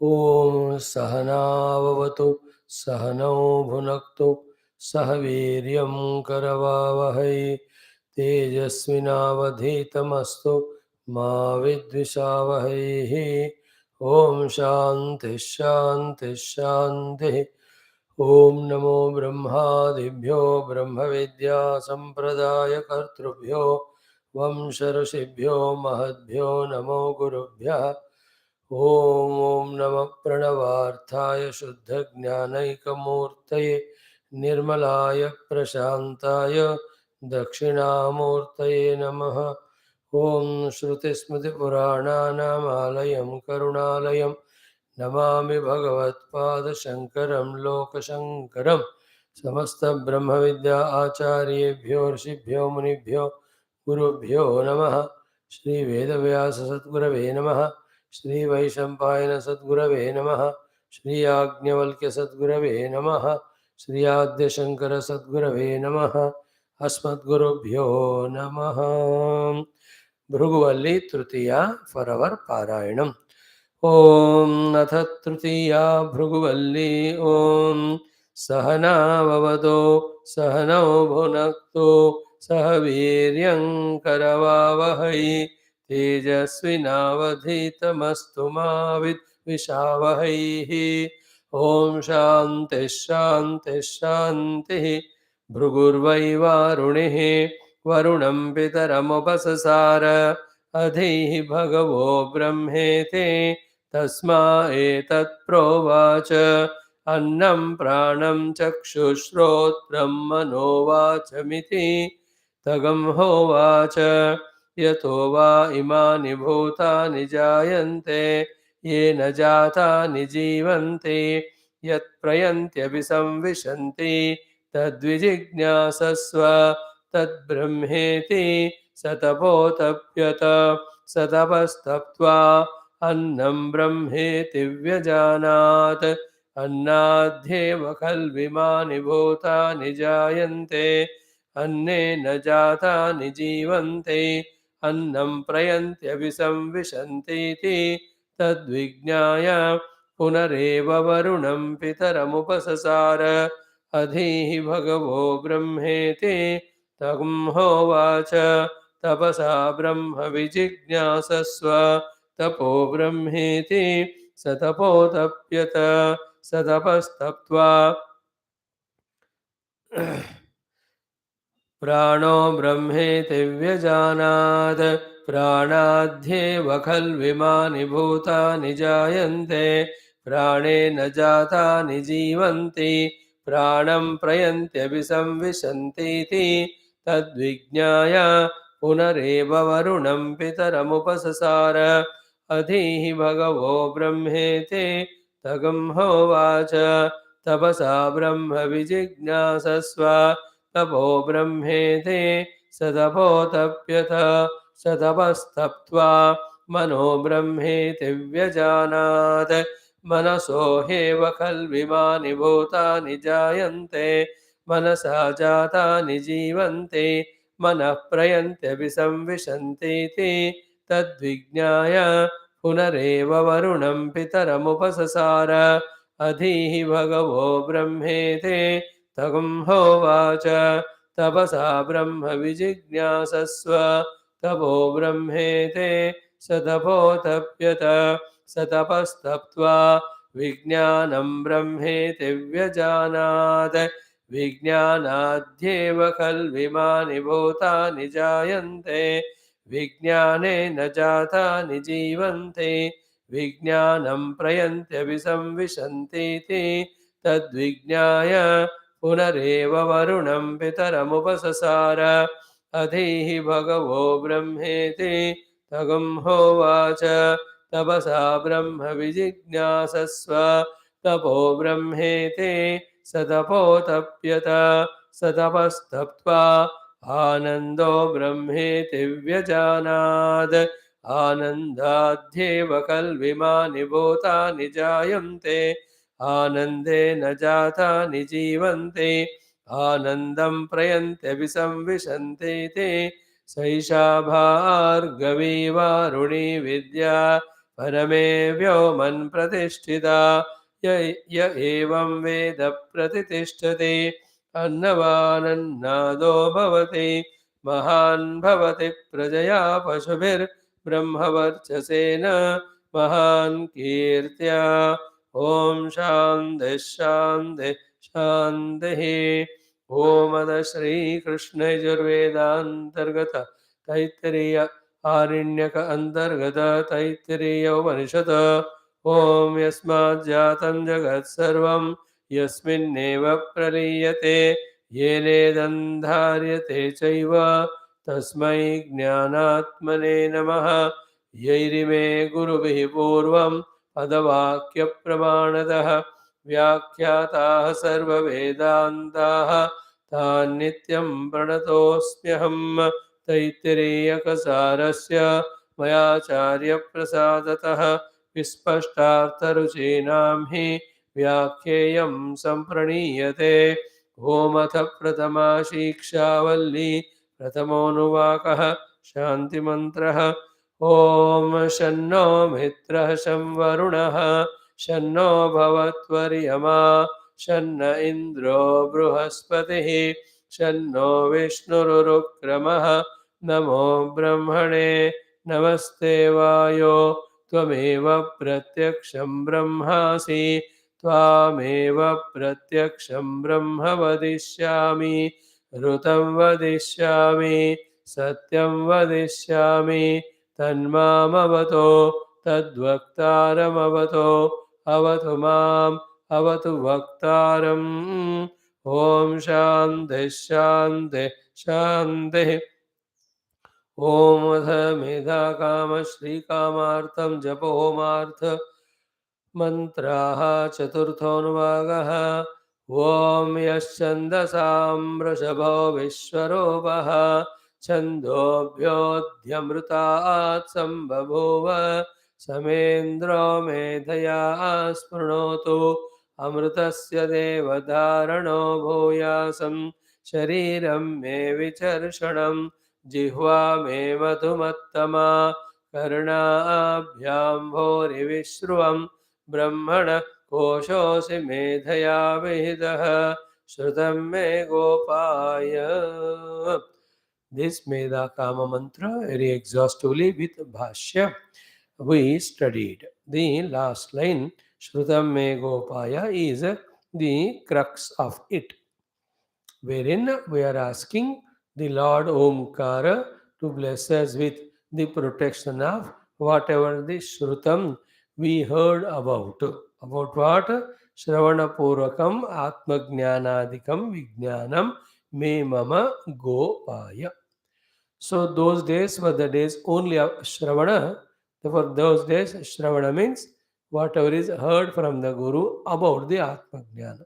ॐ सहनाववतु सहनौ भुनक्तु सह वीर्यं करवावहै तेजस्विनावधीतमस्तु मा विद्विषावहैः। ॐ शान्तिः शान्तिः शान्तिः। ॐ नमो ब्रह्मादिभ्यो ब्रह्मविद्या सम्प्रदायकर्तृभ्यो वंश ऋषिभ्यो महद्भ्यो नमो गुरुभ्यः। ॐ नमः प्रणवार्थाय शुद्धज्ञानैकमूर्तये निर्मलाय प्रशान्ताय दक्षिणामूर्तये नमः। ॐ श्रुतिस्मृतिपुराणानामालयं करुणालयं नमामि भगवत्पादशङ्करं लोकशङ्करं। समस्तब्रह्मविद्या आचार्येभ्यो ऋषिभ्यो मुनिभ्यो गुरुभ्यो नमः। श्रीवेदव्याससद्गुरवे नमः। श्री वैशंपायन सद्गुरवे नमः। श्री आज्ञवल्क्य सद्गुरवे नमः। श्री आद्यशंकर सद्गुरवे नमः। अस्मद्गुरुभ्यो नमः। भृगुवल्ली तृतीया फॉरवर पारायणम्। ॐ अथ तृतीया भृगुवल्ली। ॐ सहनाववतु सहनौ भुनक्तु सह वीर्यं करवावहै तेजस्विनावधीतमस्तु मा विद्विषावहैः। ॐ शान्तिः शान्तिः शान्तिः। भृगुर्वै वारुणिः वरुणं पितरमुपससार अधीः भगवो ब्रह्मेति तस्मा एतत् प्रोवाच अन्नं प्राणं चक्षुश्रोत्रं मनोवाचमिति तगं होवाच यतो वा इमानि भूतानि जायन्ते येन जातानि जीवन्ति यत्प्रयन्त्यभिसंविशन्ति तद्विजिज्ञासस्व तद्ब्रह्मेति सतपोतप्यत सतपस्तप्त्वा अन्नं ब्रह्मेति व्यजानात् अन्नाद्येव खल्विमानि भूतानि जायन्ते अन्नेन जातानि जीवन्ते अन्नं प्रयन्त्यभिसंविशन्तीति तद्विज्ञाय पुनरेव वरुणं पितरमुपससार अधीः भगवो ब्रह्मेति तं होवाच तपसा ब्रह्म विजिज्ञासस्व तपो ब्रह्मेति सतपोतप्यत सतपस्तप्त्वा प्राणो ब्रह्मेति व्यजानात् प्राणाद्येव खल्विमानि भूतानि जायन्ते प्राणेन जातानि जीवन्ति प्राणं प्रयन्त्यभिसंविशन्तीति तद्विज्ञाय पुनरेव वरुणं पितरमुपससार अधीः भगवो ब्रह्मेति तगं होवाच तपसा ब्रह्म विजिज्ञासस्व तपो ब्रह्मेति सतपोतप्यथ सतपस्तप्त्वा मनो ब्रह्मेति व्यजानात् मनसो ह्येव खल्विमानि भूतानि जायन्ते मनसा जातानि जीवन्ति मनः प्रयन्त्यभिसंविशन्तीति तद्विज्ञाय पुनरेव वरुणं पितरमुपससार अधीः भगवो ब्रह्मेति तगं होवाच तपसा ब्रह्म विजिज्ञासस्व तपो ब्रह्मेति सतपोतप्यत सतपस्तप्त्वा विज्ञानं ब्रह्मेति व्यजानात् विज्ञानाद्येव खल्विमानि भूतानि जायन्ते विज्ञानेन जातानि जीवन्ति विज्ञानं प्रयन्त्यभिसंविशन्तीति तद्विज्ञाय पुनरेव वरुणं पितरमुपससार अधीः भगवो ब्रह्मेति तगं होवाच तपसा ब्रह्म विजिज्ञासस्व तपो ब्रह्मेति सतपोतप्यत सतपस्तप्त्वा आनन्दो ब्रह्मेति व्यजानात् आनन्दाद्येव खल्विमानि भूतानि जायन्ते आनन्देन जातानि जीवन्ति आनन्दं प्रयन्त्यभिसंविशन्तीति सैषा भार्गवी वारुणी विद्या परमे व्योमन् प्रतिष्ठिता य एवं वेद प्रतिष्ठते अन्नवानन्नादो भवति महान् भवति प्रजया पशुभिर्ब्रह्मवर्चसेन महान् कीर्त्या ॐ शान्तिः शान्तिः शान्तिः ओमद श्रीकृष्णयजुर्वेदान्तर्गत तैत्तिरीय आरण्यक अन्तर्गत तैत्तिरीय उपनिषत् ॐ यस्माज्जातं जगत्सर्वं यस्मिन्नेव प्रलीयते येनेदन्धार्यते चैव तस्मै ज्ञानात्मने नमः यैरिमे गुरुभिः पूर्वं पदवाक्यप्रमाणतः व्याख्याताः सर्ववेदान्ताः तान् नित्यं प्रणतोऽस्म्यहम् तैत्तिरीयकसारस्य मयाचार्यप्रसादतः विस्पष्टार्थरुचीनां हि व्याख्येयं सम्प्रणीयते ओमथ प्रथमा शिक्षावल्ली प्रथमोऽनुवाकः शान्तिमन्त्रः ॐ शन्नो मित्रः शं वरुणः शन्नो भवत्वर्यमा शन्न इन्द्रो बृहस्पतिः शन्नो विष्णुरुक्रमः नमो ब्रह्मणे नमस्ते वायो त्वमेव प्रत्यक्षं ब्रह्मासि त्वामेव प्रत्यक्षं ब्रह्म वदिष्यामि ऋतं वदिष्यामि सत्यं वदिष्यामि तन्मामवतो तद्वक्तारमवतो अवतु माम् अवतु वक्तारम् ॐ शान्तिः शान्तिः शान्तिः ॐ अथ मेधा काम श्रीकामार्थं जपहोमार्थ मन्त्राः चतुर्थोऽनुभागः ॐ यश्छन्दसां वृषभो विश्वरूपः छन्दोभ्योऽध्यमृतात् सम्बभूव समेन्द्रो मेधया स्पृणोतु अमृतस्य देवधारणो भूयासं शरीरं मे विचर्षणं जिह्वा मे मधुमत्तमा कर्णाभ्यां भूरिविश्रुवं ब्रह्मण कोशोऽसि मेधया विहितः श्रुतं मे गोपाय. This Meda Kama mantra very exhaustively with Bhashyam we studied. The last line, Shrutam me Gopaya, is the crux of it, wherein we are asking the Lord Omkara to bless us with the protection of whatever the Shrutam we heard about. About what? Shravana Purvakam Atma Jnanadikam Vijnanam Me Mama Gopaya. So those days were the days only of Shravana. Therefore, those days Shravana means whatever is heard from the Guru about the Atma Jnana.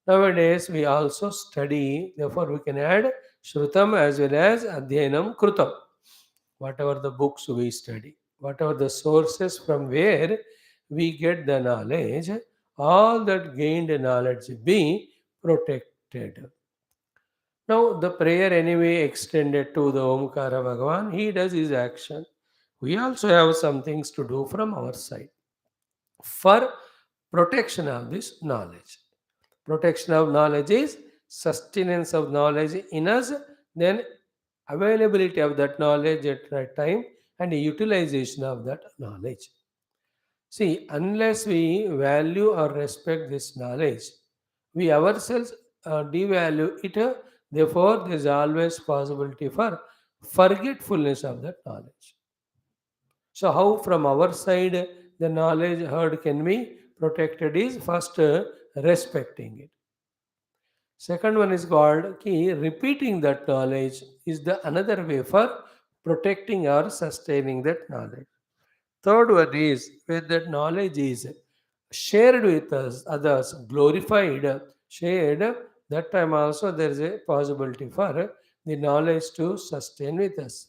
Nowadays we also study, therefore we can add Shrutam as well as Adhyanam Krutam. Whatever the books we study, whatever the sources from where we get the knowledge, all that gained knowledge be protected. Now, the prayer anyway extended to the Omkara Bhagavan, he does his action. We also have some things to do from our side for protection of this knowledge. Protection of knowledge is sustenance of knowledge in us, then availability of that knowledge at right time and utilization of that knowledge. See, unless we value or respect this knowledge, we ourselves devalue it. Therefore, there is always possibility for forgetfulness of that knowledge. So, how from our side the knowledge heard can be protected is first respecting it. Second one is called ki repeating that knowledge is the another way for protecting or sustaining that knowledge. Third one is when that knowledge is shared with us, others, glorified, shared, that time also there is a possibility for the knowledge to sustain with us.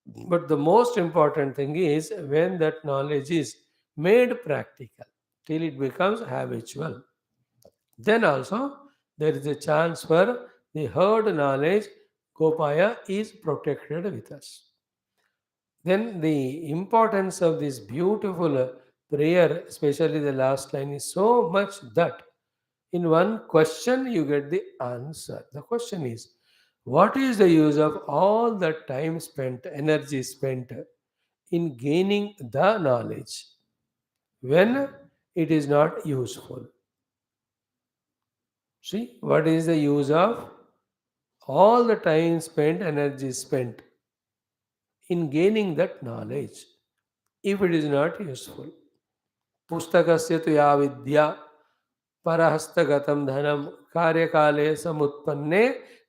But the most important thing is when that knowledge is made practical till it becomes habitual. Then also there is a chance for the heard knowledge, Gopaya, is protected with us. Then the importance of this beautiful prayer, especially the last line, is so much that in one question you get the answer. The question is, what is the use of all the time spent, energy spent in gaining the knowledge when it is not useful? See, what is the use of all the time spent, energy spent in gaining that knowledge if it is not useful? पुस्तकस्य तु या विद्या परहस्तगतं धनं कार्यकाले समुत्पन्ने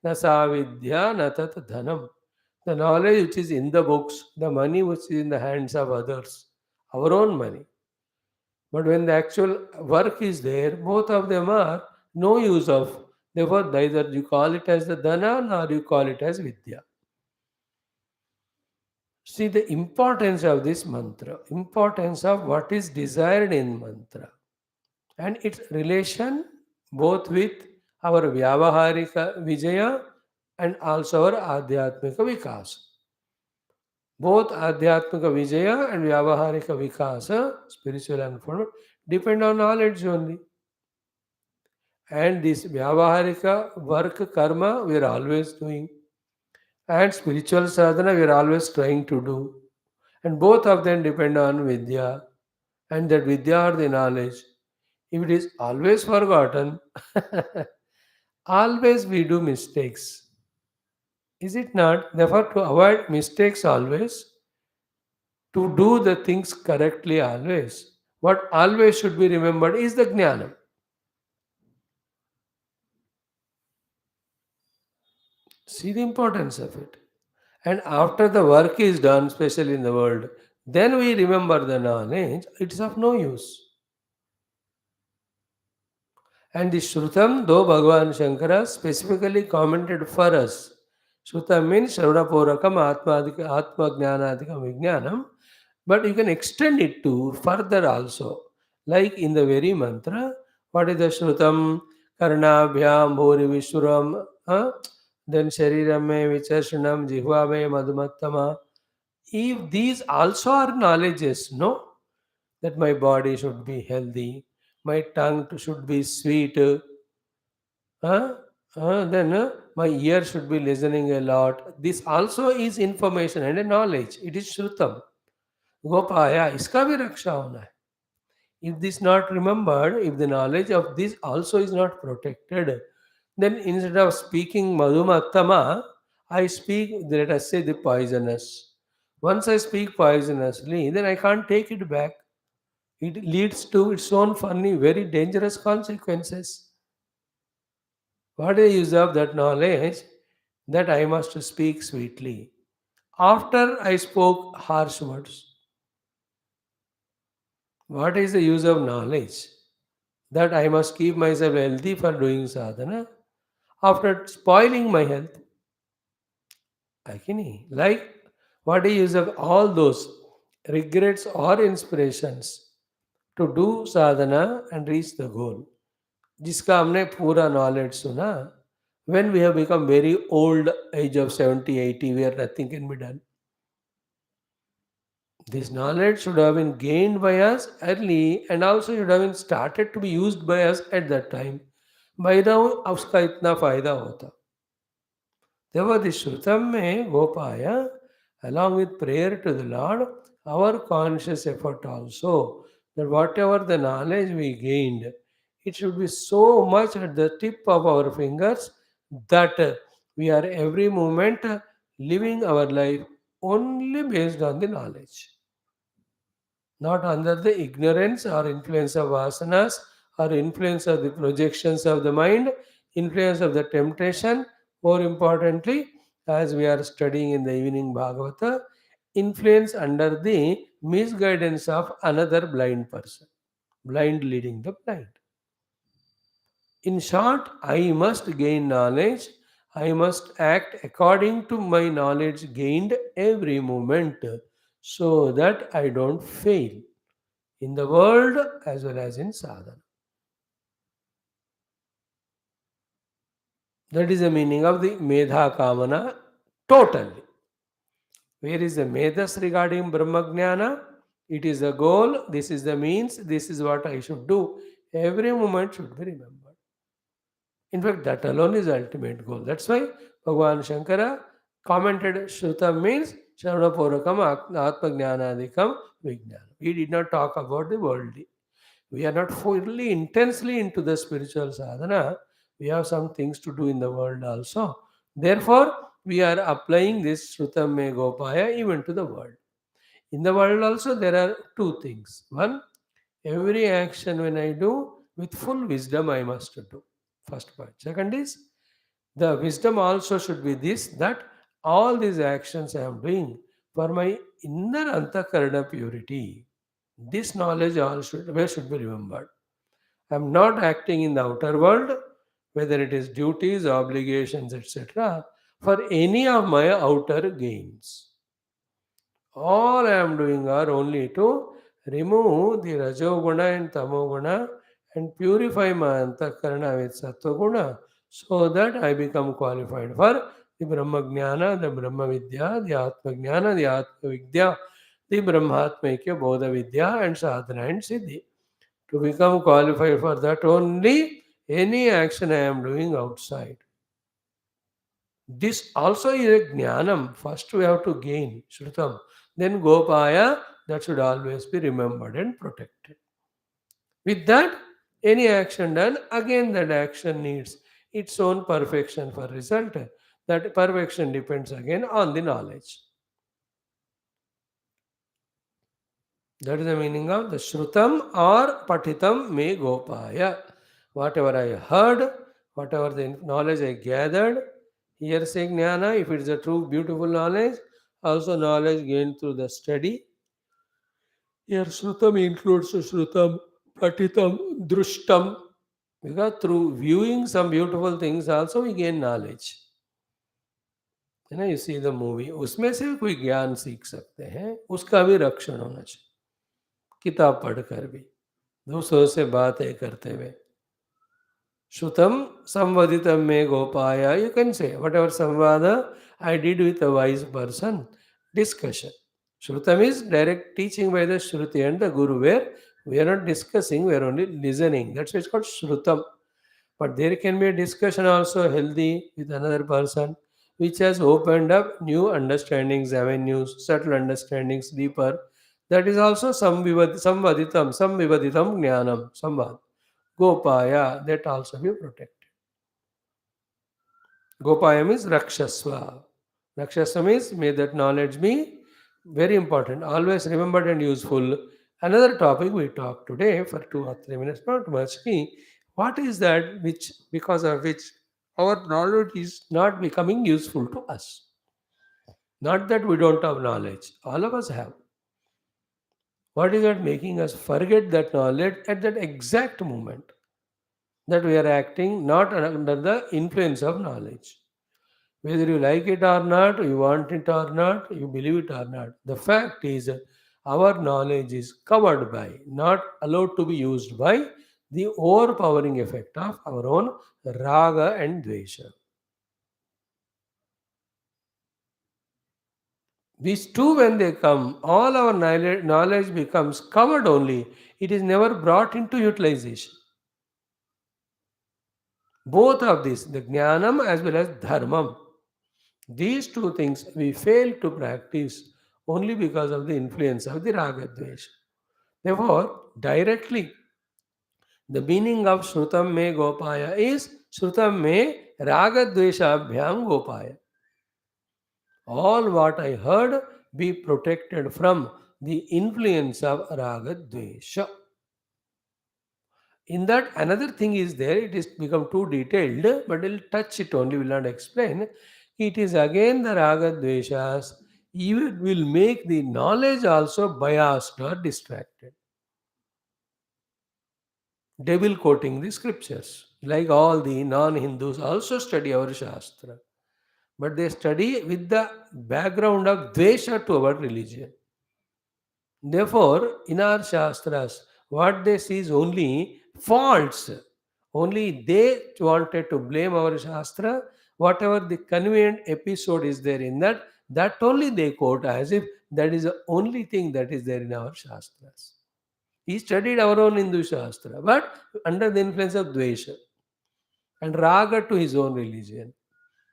न सा विद्या न तत् धनम. The knowledge which is in the books, the money which is in the hands of others, our own money. But when the actual work is there, both of them are no use of. Therefore, neither you call it as the dhana nor you call it as vidya. See the importance of this mantra, importance of what is desired in mantra, and its relation both with our Vyavaharika Vijaya and also our Adhyatmika Vikasa. Both Adhyatmika Vijaya and Vyavaharika Vikasa, spiritual unfoldment, depend on knowledge only. And this Vyavaharika work karma we are always doing, and spiritual sadhana we are always trying to do. And both of them depend on Vidya, and that Vidya or the knowledge. If it is always forgotten, always we do mistakes. Is it not? Therefore, to avoid mistakes always, to do the things correctly always, what always should be remembered is the jnana. See the importance of it. And after the work is done, especially in the world, then we remember the knowledge, it's of no use. And the Shrutam, though Bhagavan Shankara specifically commented for us, Shrutam means Shravanapurakam Atma Jnanadikam Vijnanam, but you can extend it to further also. Like in the very mantra, what is the Shrutam? Karnabhyam Bhuri Vishwaram, then Shariram me Vicharshanam Jihva me Madhumattama. If these also are knowledges, no? That my body should be healthy, my tongue should be sweet, then my ear should be listening a lot. This also is information and a knowledge. It is Shrutam. Gopaya, iska bhi raksha hona hai. If this not remembered, if the knowledge of this also is not protected, then instead of speaking Madhumattama, I speak, let us say, the poisonous. Once I speak poisonously, then I can't take it back. It leads to its own funny, very dangerous consequences. What is the use of that knowledge that I must speak sweetly? After I spoke harsh words, what is the use of knowledge that I must keep myself healthy for doing sadhana? After spoiling my health, Akini, like what is the use of all those regrets or inspirations to do sadhana and reach the goal? जिसका हमने पूरा knowledge सुना, when we have become very old, age of 70, 80, where nothing can be done. This knowledge should have been gained by us early and also should have been started to be used by us at that time. By now उसका इतना फायदा होता. Therefore, the Shrutam में Gopaya, along with prayer to the Lord, our conscious effort also, that whatever the knowledge we gained, it should be so much at the tip of our fingers that we are every moment living our life only based on the knowledge, not under the ignorance or influence of vasanas or influence of the projections of the mind, influence of the temptation, more importantly, as we are studying in the evening Bhagavata, influence under the misguidance of another blind person, blind leading the blind. In short, I must gain knowledge. I must act according to my knowledge gained every moment so that I don't fail in the world as well as in sadhana. That is the meaning of the Medha Kamana totally. Where is the medas regarding Brahmagnana? It is the goal, this is the means, this is what I should do. Every moment should be remembered. In fact, that alone is the ultimate goal. That's why Bhagavan Shankara commented Shrutam means Sharana Purakam Atma Jnanadikam Vijnana. He did not talk about the worldly. We are not fully intensely into the spiritual sadhana. We have some things to do in the world also. Therefore, we are applying this Shrutam Me Gopaya even to the world. In the world also, there are two things. One, every action when I do, with full wisdom I must do. First point. Second is, the wisdom also should be this, that all these actions I am doing for my inner antakarana purity. This knowledge all should be remembered. I am not acting in the outer world, whether it is duties, obligations, etc., for any of my outer gains. All I am doing are only to remove the Rajoguna and Tamoguna and purify my Antakarana with Sattva so that I become qualified for the Brahma Jnana, the Brahma Vidya, the Atma Jnana, the Atma Vidya, the Brahmatmakya Bodha Vidya and Sadhana and Siddhi. To become qualified for that only, any action I am doing outside. This also is a jnanam. First we have to gain Shrutam. Then Gopaya, that should always be remembered and protected. With that, any action done, again that action needs its own perfection for result. That perfection depends again on the knowledge. That is the meaning of the Shrutam or Patitam me Gopaya. Whatever I heard, whatever the knowledge I gathered, here say Jnana, if it is a true beautiful knowledge, also knowledge gained through the study. Here Shrutam includes Shrutam, Patitam, Drushtam. Because through viewing some beautiful things also we gain knowledge. है ना, you see the movie, उसमें से भी कोई ज्ञान सीख सकते हैं, उसका भी रक्षण होना चाहिए, किताब पढ़कर भी, दूसरों से बातें करते हुए. Shrutam samvaditam me gopaya. You can say whatever samvada I did with a wise person. Discussion. Shrutam is direct teaching by the Shruti and the Guru, where we are not discussing, we are only listening. That's why it's called Shrutam. But there can be a discussion also healthy with another person, which has opened up new understandings, avenues, subtle understandings deeper. That is also samvaditam jnanam, samvad. Gopaya, that also be protected. Gopaya means Rakshasva. Rakshasva means may that knowledge be very important, always remembered and useful. Another topic we talked today for 2 or 3 minutes, not much. What is that which, because of which our knowledge is not becoming useful to us? Not that we don't have knowledge, all of us have. What is that making us forget that knowledge at that exact moment? That we are acting not under the influence of knowledge. Whether you like it or not, you want it or not, you believe it or not. The fact is, our knowledge is covered by, not allowed to be used by, the overpowering effect of our own raga and dvesha. These two, when they come, all our knowledge becomes covered only. It is never brought into utilization. Both of these, the jnanam as well as dharmam, these two things we fail to practice only because of the influence of the raga dvesha. Therefore, directly, the meaning of Shrutam me Gopaya is Shrutam me raga dvesha abhyam Gopaya. All what I heard be protected from the influence of raga dvesha. In that, another thing is there, it is become too detailed, but we'll touch it only, will not explain. It is again the raga dveshas, even will make the knowledge also biased or distracted. Devil quoting the scriptures. Like all the non-Hindus also study our Shastra. But they study with the background of dvesha to our religion. Therefore, in our Shastras, what they see is only faults. Only they wanted to blame our Shastra. Whatever the convenient episode is there in that, That only they quote as if that is the only thing that is there in our Shastras. He studied our own Hindu Shastra, but under the influence of Dvesha and Raga to his own religion.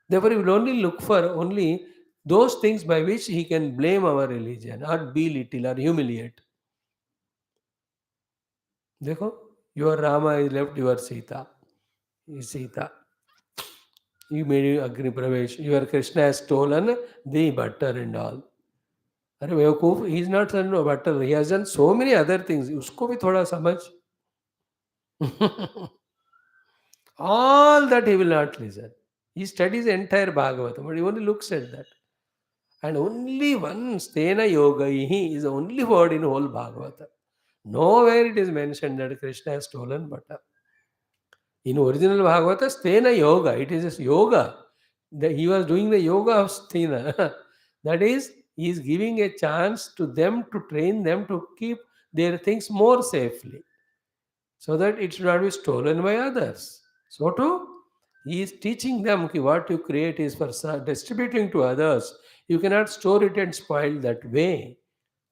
Therefore, he will only look for only those things by which he can blame our religion or belittle or humiliate. देखो, your Rama is left your Sita. Is Sita. You made Agni Pravesh. Your Krishna has stolen the butter and all. अरे बेवकूफ, he is not son of butter. He has done so many other things. उसको भी थोड़ा समझ. All that he will not listen. He studies entire Bhagavatam, but he only looks at that. And only one Stena Yoga he is the only word in whole Bhagavata. Nowhere it is mentioned that Krishna has stolen butter. In original Bhagavata, Stena Yoga, it is just yoga. He was doing the yoga of Sthena. That is, he is giving a chance to them to train them to keep their things more safely, so that it should not be stolen by others. So too, he is teaching them ki what you create is for distributing to others. You cannot store it and spoil that way.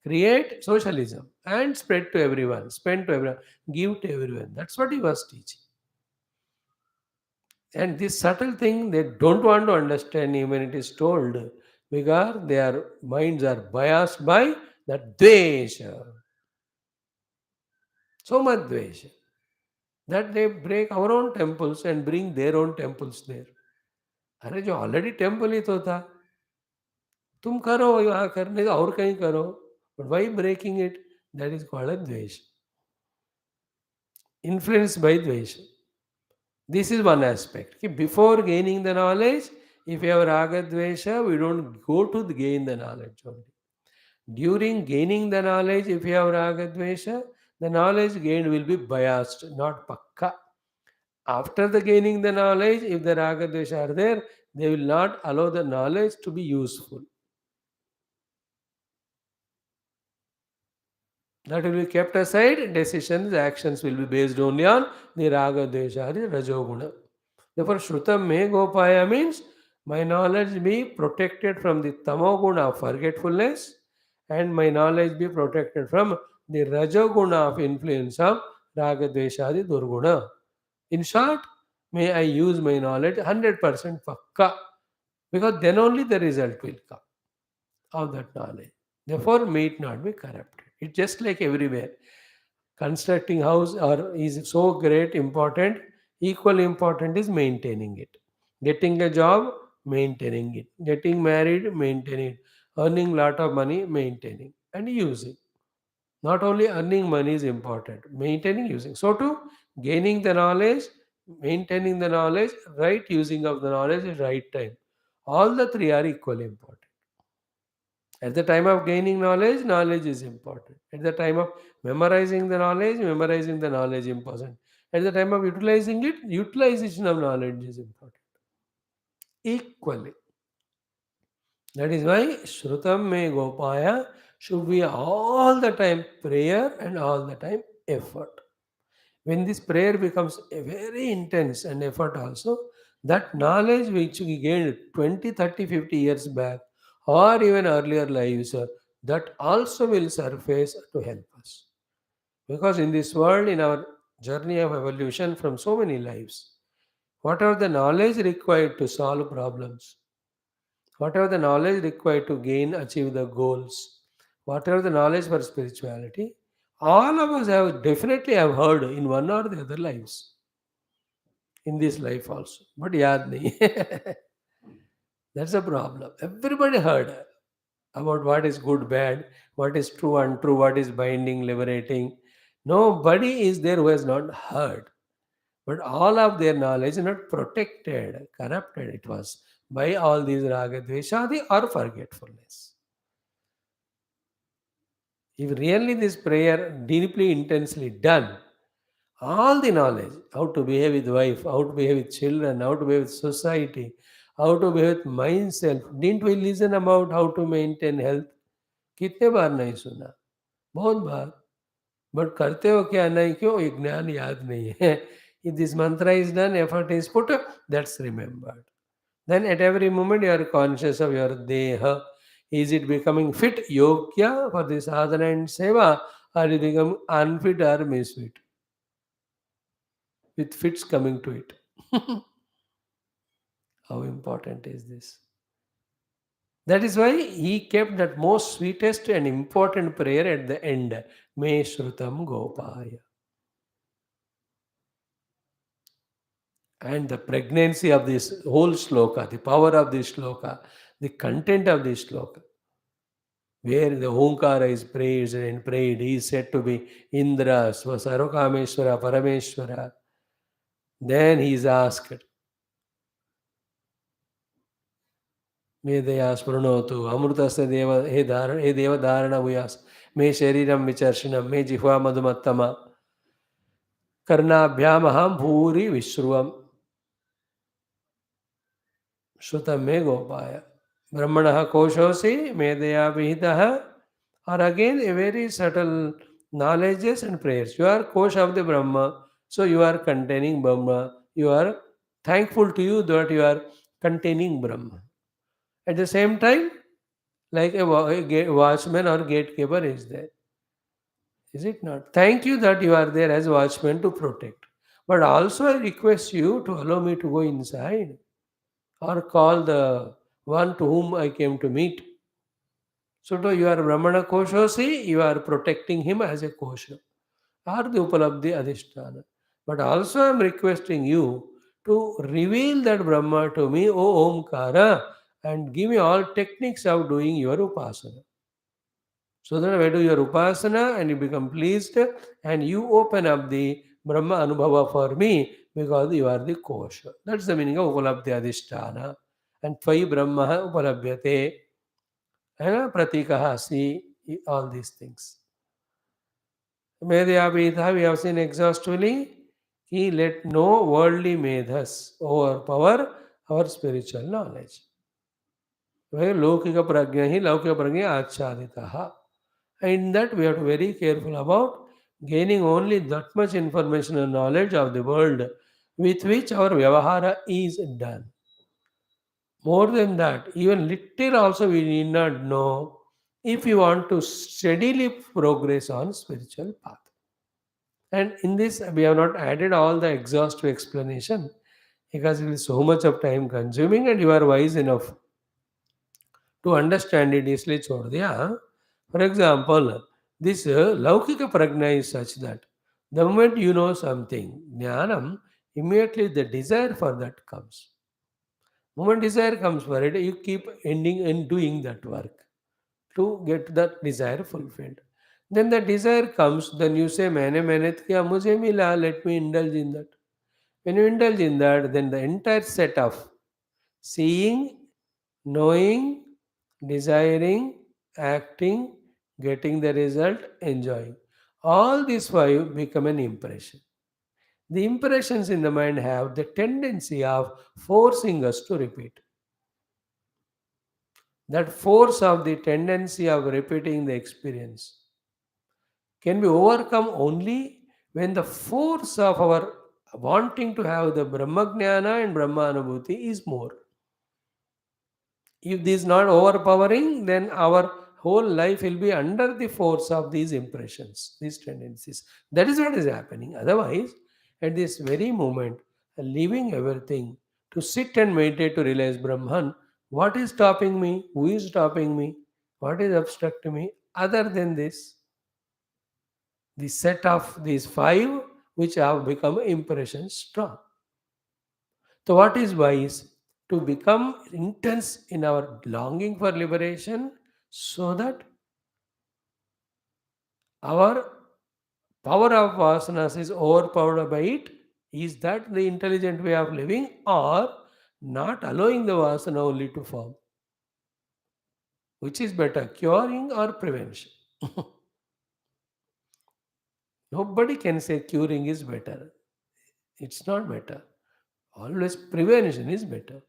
Create socialism and spread to everyone, spend to everyone, give to everyone. That's what he was teaching. And this subtle thing they don't want to understand even it is told, because their minds are biased by that dvesha. So much dvesha that they break our own temples and bring their own temples there. अरे जो already temple ही तो था, तुम करो यहाँ करने का और कहीं करो, but why breaking it? That is called a dvesha. Influenced by dvesha. This is one aspect. Ki before gaining the knowledge, if you have raga dvesha, we don't go to gain the knowledge only. During gaining the knowledge, if you have raga dvesha, the knowledge gained will be biased, not pakka. After the gaining the knowledge, if the raga dvesha are there, they will not allow the knowledge to be useful. That will be kept aside. Decisions, actions will be based only on the raga dvesha, the rajoguna. Therefore, Shrutam me gopaya means my knowledge be protected from the tamoguna of forgetfulness, and my knowledge be protected from the rajoguna of influence of ragadveshadi durguna. In short, may I use my knowledge 100% pakka, because then only the result will come of that knowledge. Therefore, may it not be corrupted. It's just like everywhere. Constructing house or is so great important. Equally important is maintaining it. Getting a job, maintaining it. Getting married, maintaining it. Earning lot of money, maintaining and using. Not only earning money is important, maintaining, using. So too, gaining the knowledge, maintaining the knowledge, right using of the knowledge at right time. All the three are equally important. At the time of gaining knowledge, knowledge is important. At the time of memorizing the knowledge is important. At the time of utilizing it, utilization of knowledge is important. Equally. That is why Shrutam me Gopaya should be all the time prayer and all the time effort. When this prayer becomes a very intense and effort also, that knowledge which we gained 20, 30, 50 years back or even earlier lives, that also will surface to help us. Because in this world, in our journey of evolution from so many lives, whatever the knowledge required to solve problems, whatever the knowledge required to gain, achieve the goals, whatever the knowledge for spirituality, all of us have definitely have heard in one or the other lives, in this life also. But yaad nahi. That's a problem. Everybody heard about what is good, bad, what is true, untrue, what is binding, liberating. Nobody is there who has not heard. But all of their knowledge is not protected, corrupted. It was by all these raga, dveshadi or forgetfulness. If really this prayer deeply, intensely done, all the knowledge, how to behave with wife, how to behave with children, how to behave with society, how to behave with myself. Didn't we listen about how to maintain health? कितने बार नहीं सुना, बहुत बार. But करते हो क्या नहीं क्यों, ये ज्ञान याद नहीं है. If this mantra is done, effort is put, that's remembered. Then at every moment you are conscious of your deha. Is it becoming fit yogya for the sadhana and seva, or is it becoming unfit or misfit with fits coming to it? How important is this? That is why he kept that most sweetest and important prayer at the end. Me Shrutam Gopaya. And the pregnancy of this whole sloka, the power of this sloka, the content of this sloka, where the Omkara is praised and prayed, he is said to be Indra, Sarvakameshwara, Parameshwara. Then he is asked, Medaya Sprunotu, Amrutasya Deva, He Deva Dharana Vyas, Me Shariram Vicharshinam, Me Jihva Madhumattama, Karnabhyamaham Bhuri Vishruvam, Shrutam Me Gopaya. Brahmana Koshosi, Medaya Vihitaha, are again a very subtle knowledges and prayers. You are Kosh of the Brahma, so you are containing Brahma. You are thankful to you that you are containing Brahma. At the same time, like a watchman or gatekeeper is there. Is it not? Thank you that you are there as watchman to protect. But also I request you to allow me to go inside or call the one to whom I came to meet. So to you are Brahmana Koshosi, you are protecting him as a kosha or the Upalabdhi Adhisthana. But also I am requesting you to reveal that Brahma to me, O Omkara, and give me all techniques of doing your Upasana. So that when you do your Upasana and you become pleased and you open up the Brahma Anubhava for me because you are the kosha. That's the meaning of Upalabdhi Adhisthana. And Tvai Brahma Upalabhyate. Pratikah, see all these things. Medhyabhita, we have seen exhaustively. He let no worldly medhas overpower our spiritual knowledge. Where Lokika Prajna hi Laukika Prajna Achaditaha. In that we have to be very careful about gaining only that much information and knowledge of the world with which our Vyavahara is done. More than that, even little also we need not know if you want to steadily progress on spiritual path. And in this, we have not added all the exhaustive explanation because it is so much of time consuming and you are wise enough to understand it easily. Chhod diya. For example, this Laukika Prajna is such that the moment you know something, Jnanam, immediately the desire for that comes. Moment desire comes for it, you keep ending and doing that work to get that desire fulfilled. Then the desire comes, then you say, मैंने मेहनत किया मुझे मिला, let me indulge in that. When you indulge in that, then the entire set of seeing, knowing, desiring, acting, getting the result, enjoying. All these five become an impression. The impressions in the mind have the tendency of forcing us to repeat. That force of the tendency of repeating the experience can be overcome only when the force of our wanting to have the Brahmagnana and Brahmanubhuti is more. If this is not overpowering, then our whole life will be under the force of these impressions, these tendencies. That is what is happening. Otherwise, at this very moment, leaving everything to sit and meditate to realize Brahman, what is stopping me? Who is stopping me? What is obstructing me? Other than this, the set of these five which have become impressions strong. So, what is wise? To become intense in our longing for liberation so that our power of vasanas is overpowered by it. Is that the intelligent way of living, or not allowing the vasana only to form? Which is better, curing or prevention? Nobody can say curing is better. It's not better. Always prevention is better.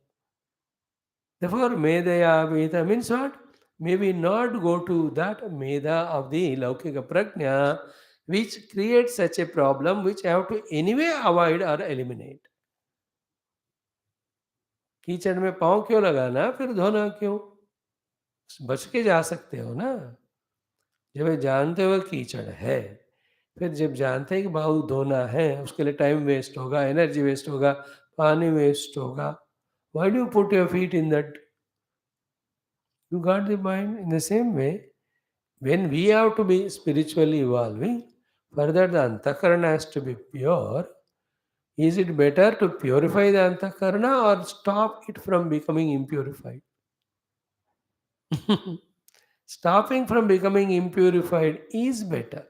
Therefore, Medaya Veda means what? May we not go to that Meda of the Laukika Prajna, which creates such a problem which I have to anyway avoid or eliminate. कीचड़ में पाँव क्यों लगाना फिर धोना क्यों बच के जा सकते हो ना। जब ये जानते हो कीचड़ है, फिर जब जानते हैं कि बाल धोना है, उसके लिए टाइम वेस्ट होगा, एनर्जी वेस्ट होगा, पानी वेस्ट होगा, why do you put your feet in that? You got the mind. In the same way, when we have to be spiritually evolving, further the antakarana has to be pure. Is it better to purify the antakarana or stop it from becoming impurified? Stopping from becoming impurified is better.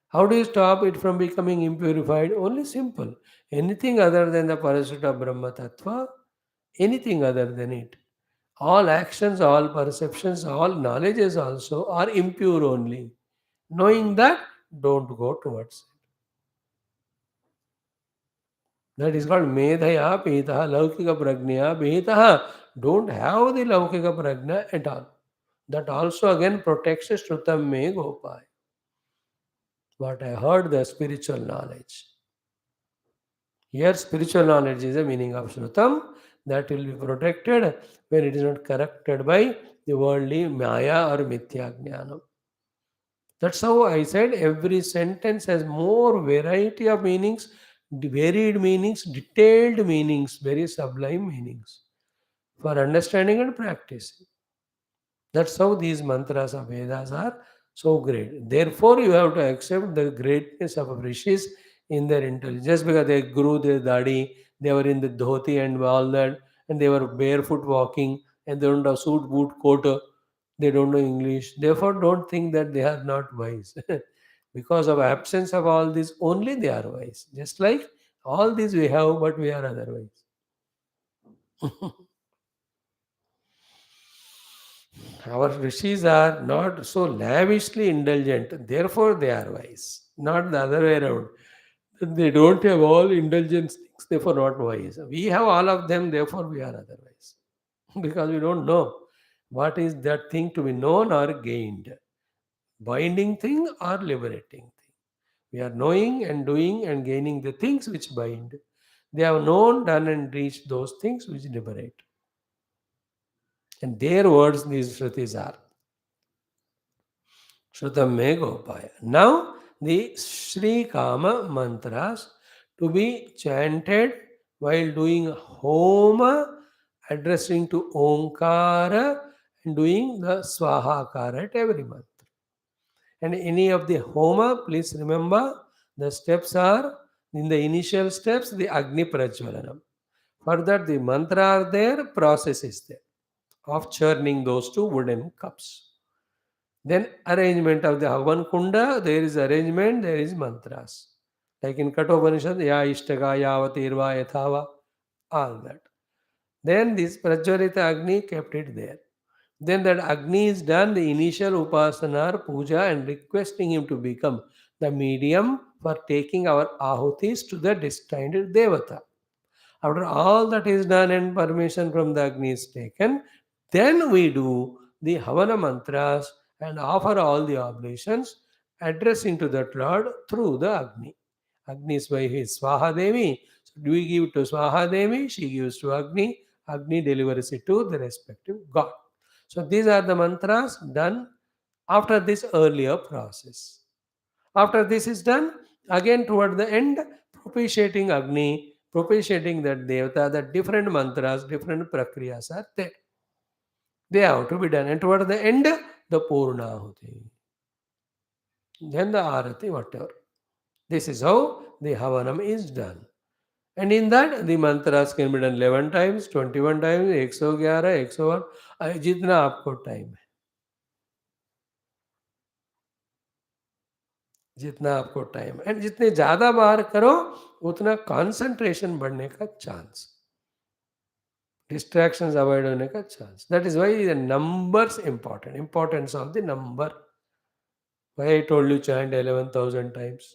How do you stop it from becoming impurified? Only simple. Anything other than the Parasuta Brahma Tattva, anything other than it. All actions, all perceptions, all knowledges also are impure only. Knowing that, don't go towards it. That is called Medhaya Pitaha Laukika Prajnaya Pitaha. Don't have the Laukika Prajna at all. That also again protects Shrutam Me Gopai. What I heard, the spiritual knowledge. Here, spiritual knowledge is the meaning of Shrutam. That will be protected when it is not corrupted by the worldly Maya or Mithya Jnanam. That's how I said every sentence has more variety of meanings, varied meanings, detailed meanings, very sublime meanings for understanding and practicing. That's how these mantras of Vedas are so great. Therefore, you have to accept the greatness of rishis in their intelligence. Just because they grew their dadi, they were in the dhoti and all that, and they were barefoot walking, and they don't have suit, boot, coat, they don't know English. Therefore, don't think that they are not wise. Because of absence of all this, only they are wise. Just like all these we have, but we are otherwise. Our rishis are not so lavishly indulgent, therefore they are wise, not the other way around. They don't have all indulgence things, therefore not wise. We have all of them, therefore we are otherwise. Because we don't know what is that thing to be known or gained, binding thing or liberating thing. We are knowing and doing and gaining the things which bind. They have known, done, and reached those things which liberate. And their words, these Shrutis are. Shrutam me Gopaya. Now, the Sri Kama mantras to be chanted while doing Homa, addressing to Omkara, and doing the Swahakara at every mantra. And any of the Homa, please remember the steps are in the initial steps, the Agni Prajwalanam. Further, the mantra are there, process is there of churning those two wooden cups. Then arrangement of the Havan Kunda, there is arrangement, there is mantras. Like in Kathopanishad, Ya Ishtaga, Yavatirva, Yathava, all that. Then this Prajwarita Agni kept it there. Then that Agni is done, the initial Upasana or Puja and requesting him to become the medium for taking our ahutis to the destined Devata. After all that is done and permission from the Agni is taken, then we do the Havana mantras and offer all the oblations addressing to that Lord through the Agni. Agni is by his Swaha Devi. So we give to Swaha Devi, she gives to Agni, Agni delivers it to the respective God. So these are the mantras done after this earlier process. After this is done, again toward the end, propitiating Agni, propitiating that Devata, that different mantras, different prakriyas are there. They have to be done. And toward the end, the Purnahuti. Then the Arati, whatever. This is how the Havanam is done. And in that, the mantras can be done 11 times, 21 times, 111, 101, जितना आपको time है, जितना आपको time and जितने ज़्यादा बार करो उतना concentration बढ़ने का चांस, डिस्ट्रैक्शंस अवॉइड होने का chance. That is why the numbers important, importance of the number. Why I told you chant 11,000 times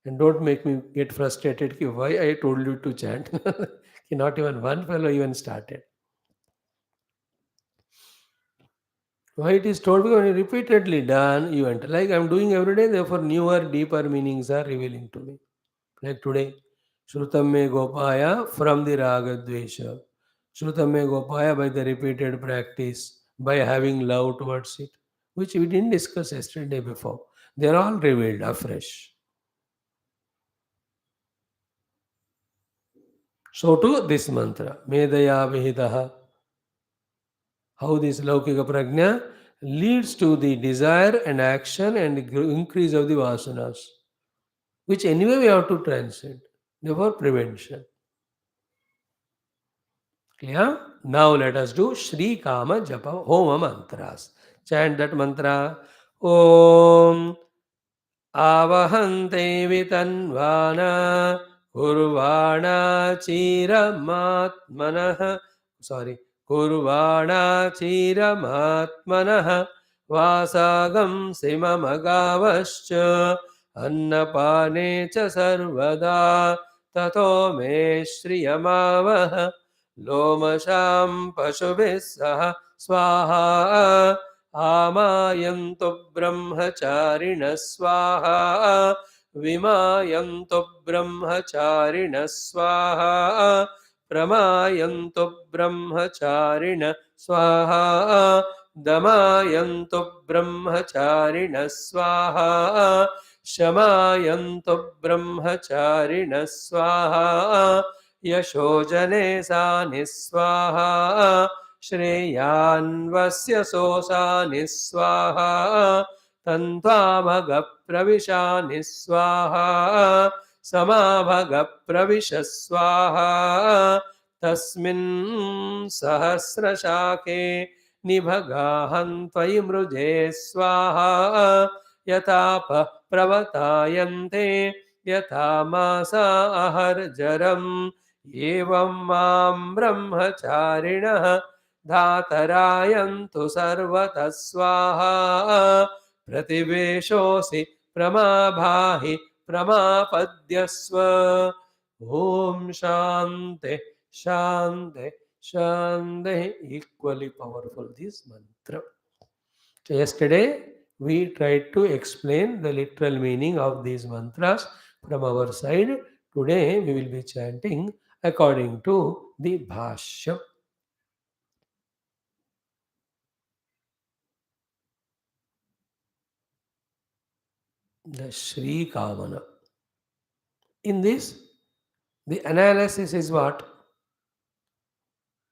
and don't make me get frustrated ki why I told you to chant. Ki not even one fellow even started. Why it is told? Because when you repeatedly done you enter, like I'm doing every day, therefore newer deeper meanings are revealing to me. Like today, Shrutam me Gopaya from the Raga Dvesha. Shrutam me Gopaya by the repeated practice by having love towards it, which we didn't discuss yesterday before. They are all revealed afresh. So to this mantra, Medaya Vihidaha, how this Laukika Prajna leads to the desire and action and the increase of the vasanas, which anyway we have to transcend. Therefore, prevention. Clear? Now let us do Shri Kama Japa Homa mantras. Chant that mantra. Om आवहन्ते वितन्वाना कुर्वाणा चिरमात्मनः sorry कुर्वाणा चिरमात्मनः वासागं सिममगावश्च अन्नपाने च सर्वदा ततो मे श्रियमावह लोमशां पशुभिः सह स्वाहा आमायन्तु ब्रह्मचारिणः स्वाहा विमायन्तु ब्रह्मचारिणः स्वाहा प्रमायन्तु ब्रह्मचारिणः स्वाहा दमायन्तु ब्रह्मचारिणः स्वाहा शमायन्तु ब्रह्मचारिणः स्वाहा यशोजने सानि स्वाहा श्रेयान्वस्य सोऽसानि स्वाहा तन्त्वाभगप्रविशानि स्वाहा समाभगप्रविश स्वाहा तस्मिन् सहस्रशाखे निभगाहं त्वयि मृजे स्वाहा यथापः प्रवतायन्ते यथा मासा अहर्जरम् एवं मां ब्रह्मचारिणः धातरायन्तु सर्वतः स्वाहा प्रतिवेशोऽसि प्रमाभाहि प्रमापद्यस्व ॐ शान्ति शान्ति शान्ति equally powerful this mantra. So yesterday we tried to explain the literal meaning of these mantras from our side. Today we will be chanting according to the Bhashyam. The Sri Kamana. In this, the analysis is what?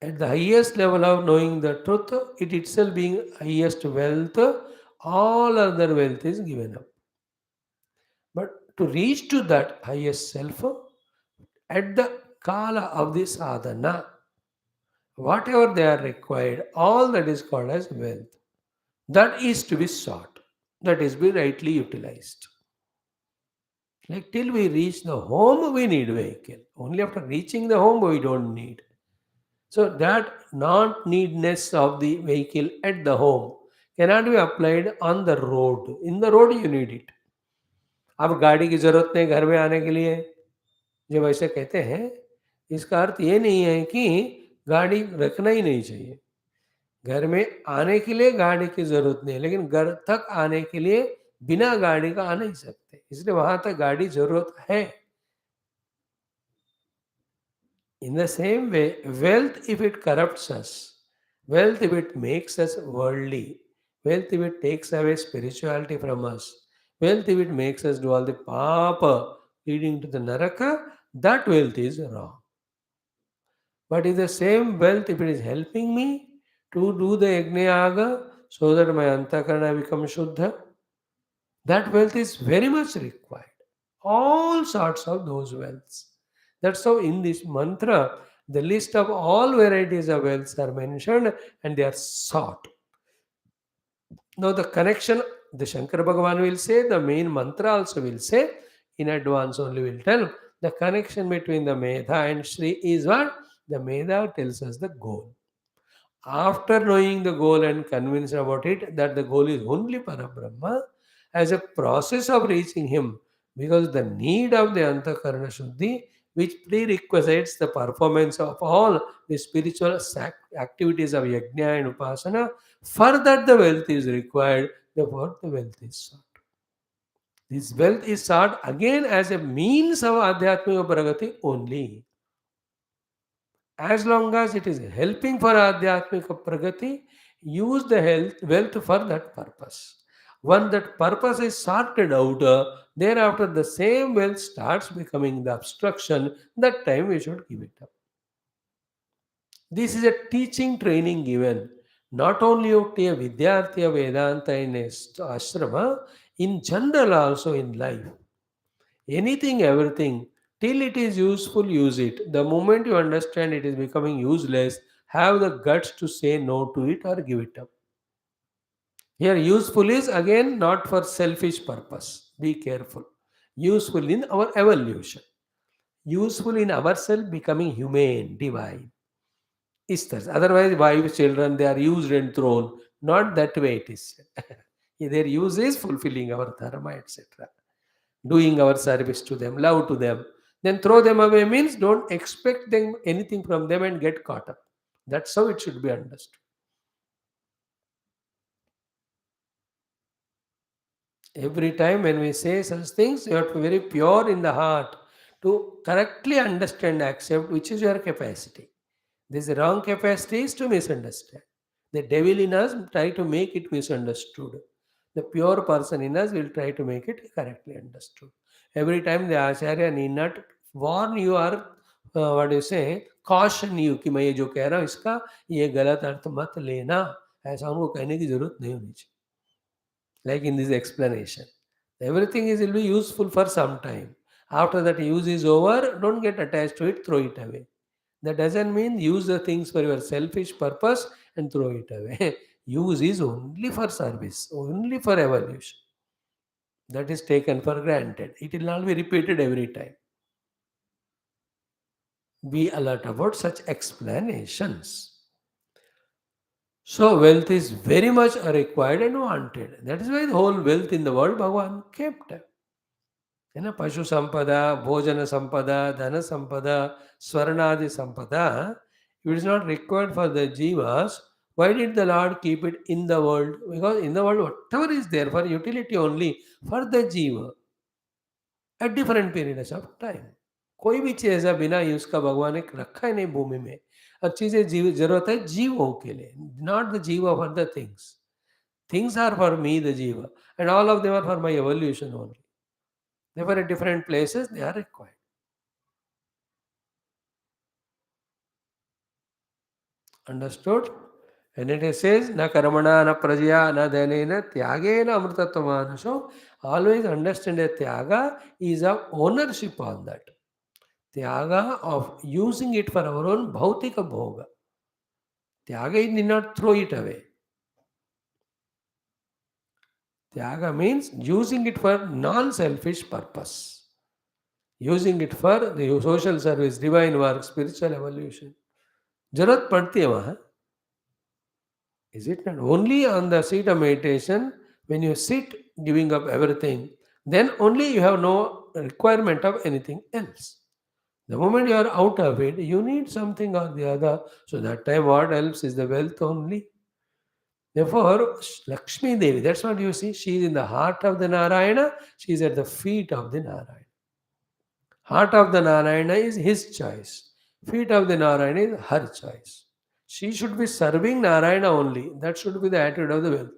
At the highest level of knowing the truth, it itself being highest wealth, all other wealth is given up. But to reach to that highest self, at the kala of the sadhana, whatever they are required, all that is called as wealth. That is to be sought. That is to be rightly utilized. Like till we reach the home, we need vehicle. Only after reaching the home, we don't need. So that not-needness of the vehicle at the home cannot be applied on the road. In the road, you need it. अब गाड़ी की जरूरत नहीं घर में आने के लिए जब ऐसे कहते हैं इसका अर्थ ये नहीं है कि गाड़ी रखना ही नहीं चाहिए घर में आने के लिए गाड़ी की जरूरत नहीं है लेकिन घर तक आने के लिए बिना गाड़ी का आ नहीं सकते इसलिए वहां तक गाड़ी जरूरत है. In the same way, wealth, if it corrupts us, wealth, if it makes us worldly, wealth, if it takes away spirituality from us, wealth, if it makes us do all the papa leading to the naraka, that wealth is wrong. But if the same wealth, if it is helping me to do the yajna so that my antakarana becomes shuddha, that wealth is very much required. All sorts of those wealths. That's how in this mantra, the list of all varieties of wealths are mentioned and they are sought. Now the connection, the Shankara Bhagavan will say, the main mantra also will say, in advance only will tell, the connection between the Medha and Shri is what? The Medha tells us the goal. After knowing the goal and convinced about it, that the goal is only Parabrahma, as a process of reaching him, because the need of the Antakarana Shuddhi, which prerequisites the performance of all the spiritual activities of Yajna and Upasana, for that the wealth is required, therefore the wealth is sought. This wealth is sought again as a means of Adhyatmika Pragati only. As long as it is helping for Adhyatmika Pragati, use the wealth for that purpose. When that purpose is sorted out, thereafter the same wealth starts becoming the obstruction. That time we should give it up. This is a teaching training given not only of a Vidyarthi of Vedanta in a ashrama, in general also in life. Anything, everything, till it is useful, use it. The moment you understand it is becoming useless, have the guts to say no to it or give it up. Here, useful is again not for selfish purpose. Be careful. Useful in our evolution. Useful in ourselves becoming humane, divine. Isters. Otherwise, wives, children, they are used and thrown. Not that way it is. Their use is fulfilling our dharma, etc. Doing our service to them, love to them. Then throw them away means don't expect them anything from them and get caught up. That's how it should be understood. Every time when we say such things, you have to be very pure in the heart to correctly understand, accept which is your capacity. This wrong capacity is to misunderstand. The devil in us try to make it misunderstood. The pure person in us will try to make it correctly understood. Every time the Acharya need not warn you or what do you say, caution you कि मैं ये जो कह रहा हूँ इसका ये गलत अर्थ मत लेना, ऐसा उनको कहने की जरूरत नहीं होनी चाहिए. Like in this explanation, everything is will be useful for some time. After that use is over, don't get attached to it, throw it away. That doesn't mean use the things for your selfish purpose and throw it away. Use is only for service, only for evolution. That is taken for granted. It will not be repeated every time. Be alert about such explanations. So wealth is very much required and wanted. That is why the whole wealth in the world Bhagavan kept. है ना, पशु संपदा, भोजन संपदा, धन संपदा, स्वर्णादि संपदा. If it is not required for the jivas, why did the Lord keep it in the world? Because in the world, whatever is there for utility only for the jiva at different periods of time. कोई भी चीज ऐसा बिना use का भगवान ने रखा ही नहीं भूमि में. और चीजें जीव जरूरत है जीवों के लिए, नॉट द जीवा for the things. Things are for me, the jiva, and all of them are for my evolution only. Therefore, at different places, they are required. Understood? And it says, na karmana, na prajya, na dhanena, tyagena amritattvam. So, always understand that tyaga is of ownership on that. Tyaga of using it for our own bhautika bhoga. Tyaga is need not throw it away. Tyaga means using it for non-selfish purpose. Using it for the social service, divine work, spiritual evolution. जरूरत पड़ती है वहाँ. Is it not? Only on the seat of meditation, when you sit giving up everything, then only you have no requirement of anything else. The moment you are out of it, you need something or the other. So that time, what helps is the wealth only. Therefore, Lakshmi Devi, that's what you see. She is in the heart of the Narayana, she is at the feet of the Narayana. Heart of the Narayana is his choice. Feet of the Narayana is her choice. She should be serving Narayana only. That should be the attitude of the wealth.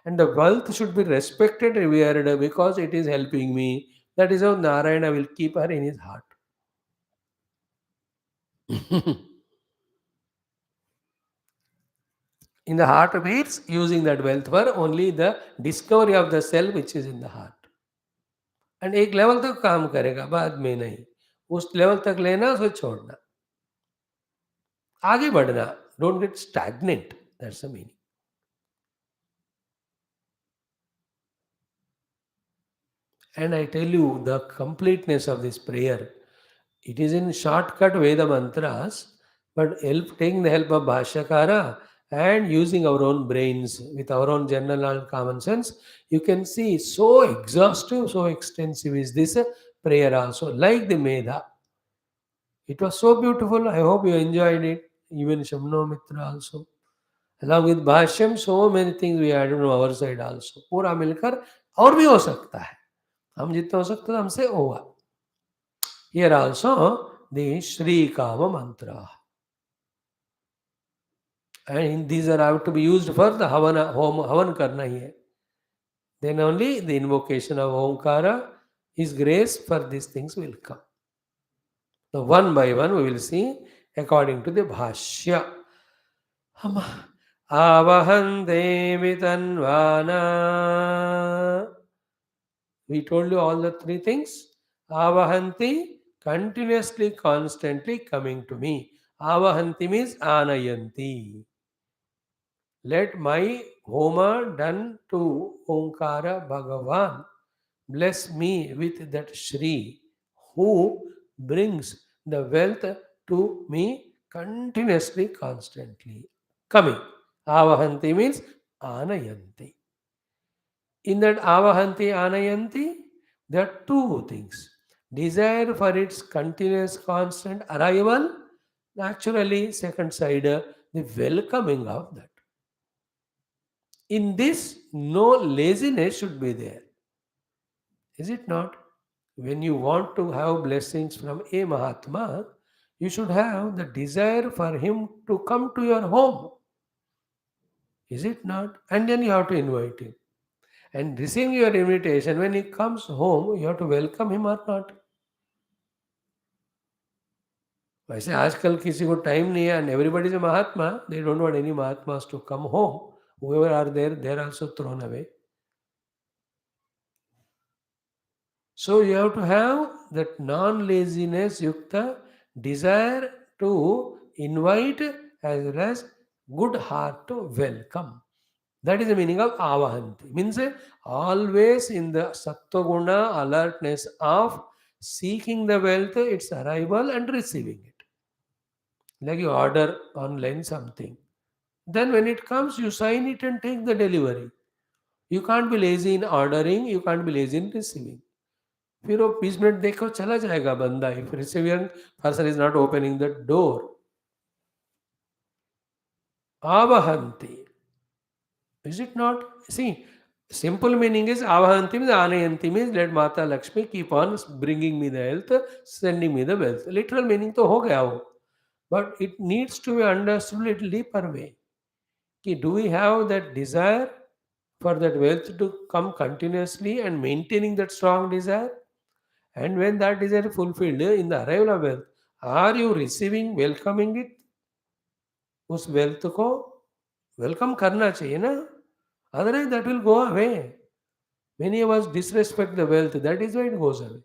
And the wealth should be respected, revered because it is helping me. That is how Narayana will keep her in his heart. In the heart means using that wealth for only the discovery of the self which is in the heart. And एक level तक काम करेगा, बाद में नहीं. उस level तक लेना, उसको छोड़ना, आगे बढ़ना. Don't get stagnant. That's the meaning. And I tell you the completeness of this prayer. It is in shortcut Veda mantras, but taking the help of Bhashyakara and using our own brains with our own general and common sense, you can see so exhaustive, so extensive is this prayer also, like the Meda. It was so beautiful. I hope you enjoyed it. Even Shamno Mitra also. Along with Bhashyam, so many things we added on our side also. पूरा मिलकर और भी हो सकता है. हम जितना हो सकता है हमसे होगा. Here also the Sri Kama mantra. and these are have to be used for the havana, home havan karna hi hai. Then only the invocation of Omkara, His grace for these things will come. So one by one we will see according to the Bhashya. Hama avahante vitanvana. We told you all the three things. Avahanti, continuously, constantly coming to me. Avahanti means anayanti. Let my Homa done to Omkara Bhagavan bless me with that SREE who brings the wealth to me continuously, constantly. Coming. Avahanti means anayanti. In that avahanti, anayanti, there are two things. Desire for its continuous, constant arrival. Naturally, second side, the welcoming of that. In this, no laziness should be there. Is it not? When you want to have blessings from a Mahatma, you should have the desire for him to come to your home. Is it not? And then you have to invite him. And receiving your invitation, when he comes home, you have to welcome him or not. वैसे आजकल किसी को time नहीं है and everybody is a Mahatma. They don't want any Mahatmas to come home. Whoever are there, they are also thrown away. So you have to have that non-laziness yukta desire to invite as well as good heart to welcome. That is the meaning of avahanti. Means always in the sattva alertness of seeking the wealth, its arrival and receiving it. Like you order online something. Then when it comes, you sign it and take the delivery. You can't be lazy in ordering, you can't be lazy in receiving. फिर वो 20 minute देखो चला जाएगा बंदा if receiving person is not opening the door. Avahanti. Is it not? See, simple meaning is avahanti means anayanti means let Mata Lakshmi keep on bringing me the health, sending me the wealth. Literal meaning तो हो गया वो. But it needs to be understood little deeper way. कि do we have that desire for that wealth to come continuously and maintaining that strong desire? And when that desire is fulfilled in the arrival of wealth, are you receiving, welcoming it? उस wealth को welcome करना चाहिए ना? Otherwise that will go away. Many of us disrespect the wealth. That is why it goes away.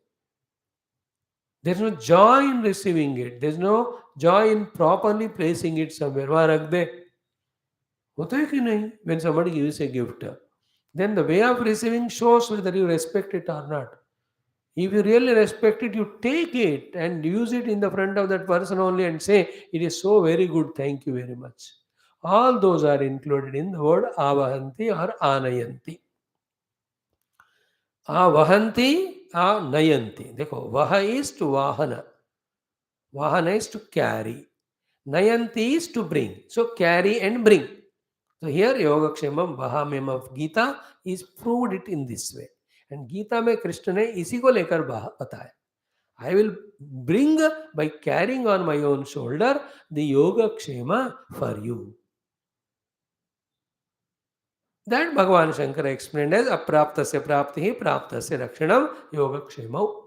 There is no joy in receiving it. There is no joy in properly placing it somewhere. वहाँ रख दे. होता है कि नहीं? When somebody gives a gift, then the way of receiving shows whether you respect it or not. If you really respect it, you take it and use it in the front of that person only and say, it is so very good, thank you very much. All those are included in the word avahanti or anayanti. Avahanti, anayanti. Dekho, vaha is to vahana. Vahana is to carry. Nayanti is to bring. So carry and bring. So here Yogakshemam Vahamem of Gita is proved it in this way. And Gita में कृष्ण ने इसी को लेकर बताया. I will bring by carrying on my own shoulder the Yogakshema for you. That Bhagavan Shankara explained as apraptasya praptihi praptasya rakshanam Yogakshemau.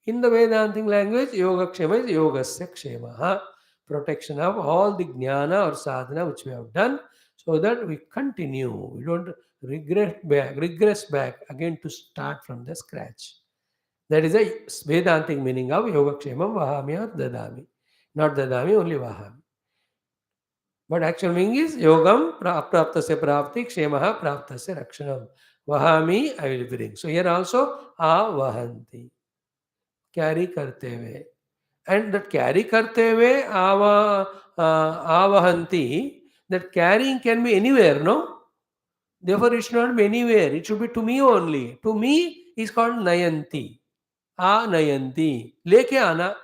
In the Vedantic language, Yogakshema is Yogasya Kshemaha. Protection of all the jnana or sadhana which we have done, so that we continue. We don't regress back again to start from the scratch. That is a Vedantic meaning of Yogakshemam Vahami or Dadami. Not Dadami, only Vahami. But actual meaning is Yogam Praptasya Prapti Kshemaha Praptasya Rakshanam. Vahami, I will bring. So here also Avahanti. Carry karte हुए. And that carry karte हुए avahanti, that carrying can be anywhere, no? Therefore, it should not be anywhere. It should be to me only. To me is called nayanti. Nayanti. लेके आना.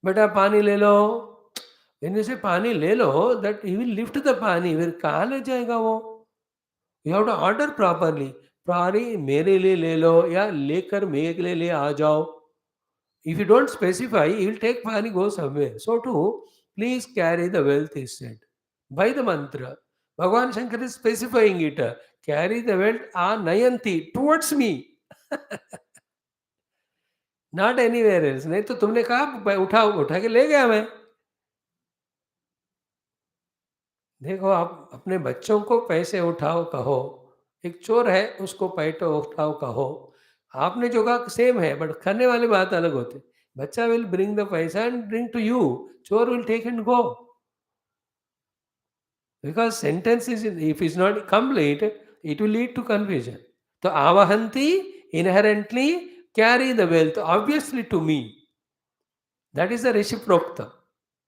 बेटा पानी ले लो. When you say पानी ले लो, that he will lift the पानी. फिर कहाँ ले जाएगा वो? You have to order properly. पानी मेरे लिए ले लो या लेकर मेरे लिए आ जाओ. If you don't specify, he will take pani, go somewhere. So too, Please carry the wealth, he said. By the mantra, Bhagavan Shankar is specifying it. Carry the wealth nayanti towards me, not anywhere else. नहीं तो तुमने कहा उठाओ, उठा के ले गया मैं. देखो, आप अपने बच्चों को पैसे उठाओ कहो, एक चोर है उसको पैसे उठाओ कहो, आपने जो कहा सेम है, बट करने वाली बात अलग होती. बच्चा विल ब्रिंग द पैसा एंड ब्रिंग टू यू, चोर will take and go. Because sentence is, if it's not complete, it will lead to confusion. So avahanti inherently carry the wealth obviously to me. That is the reciprocta.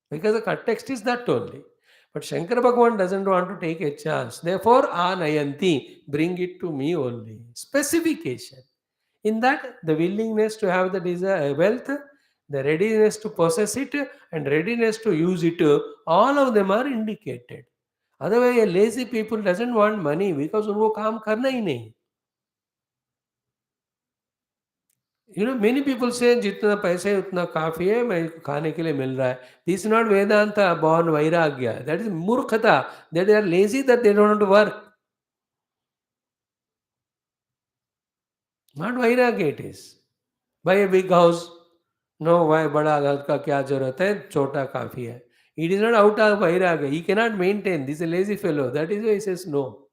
Because the context is that only. But Shankara Bhagavan doesn't want to take a chance. Therefore, anayanti, bring it to me only. Specification. In that, the willingness to have the desire, wealth, the readiness to possess it, and readiness to use it, all of them are indicated. Otherwise, a lazy people doesn't want money because उनको काम करना ही नहीं. Many people say जितना पैसे है उतना काफी है, मैं खाने के लिए मिल रहा है. This is not Vedanta born vairagya. That is मूर्खता. That they are lazy, that they don't want to work. Not vairagya it is. Buy a big house. No, why बड़ा घर का क्या जरूरत है, छोटा काफी है. It is not out of vairagya. He cannot maintain. This is a lazy fellow. That is why he says no.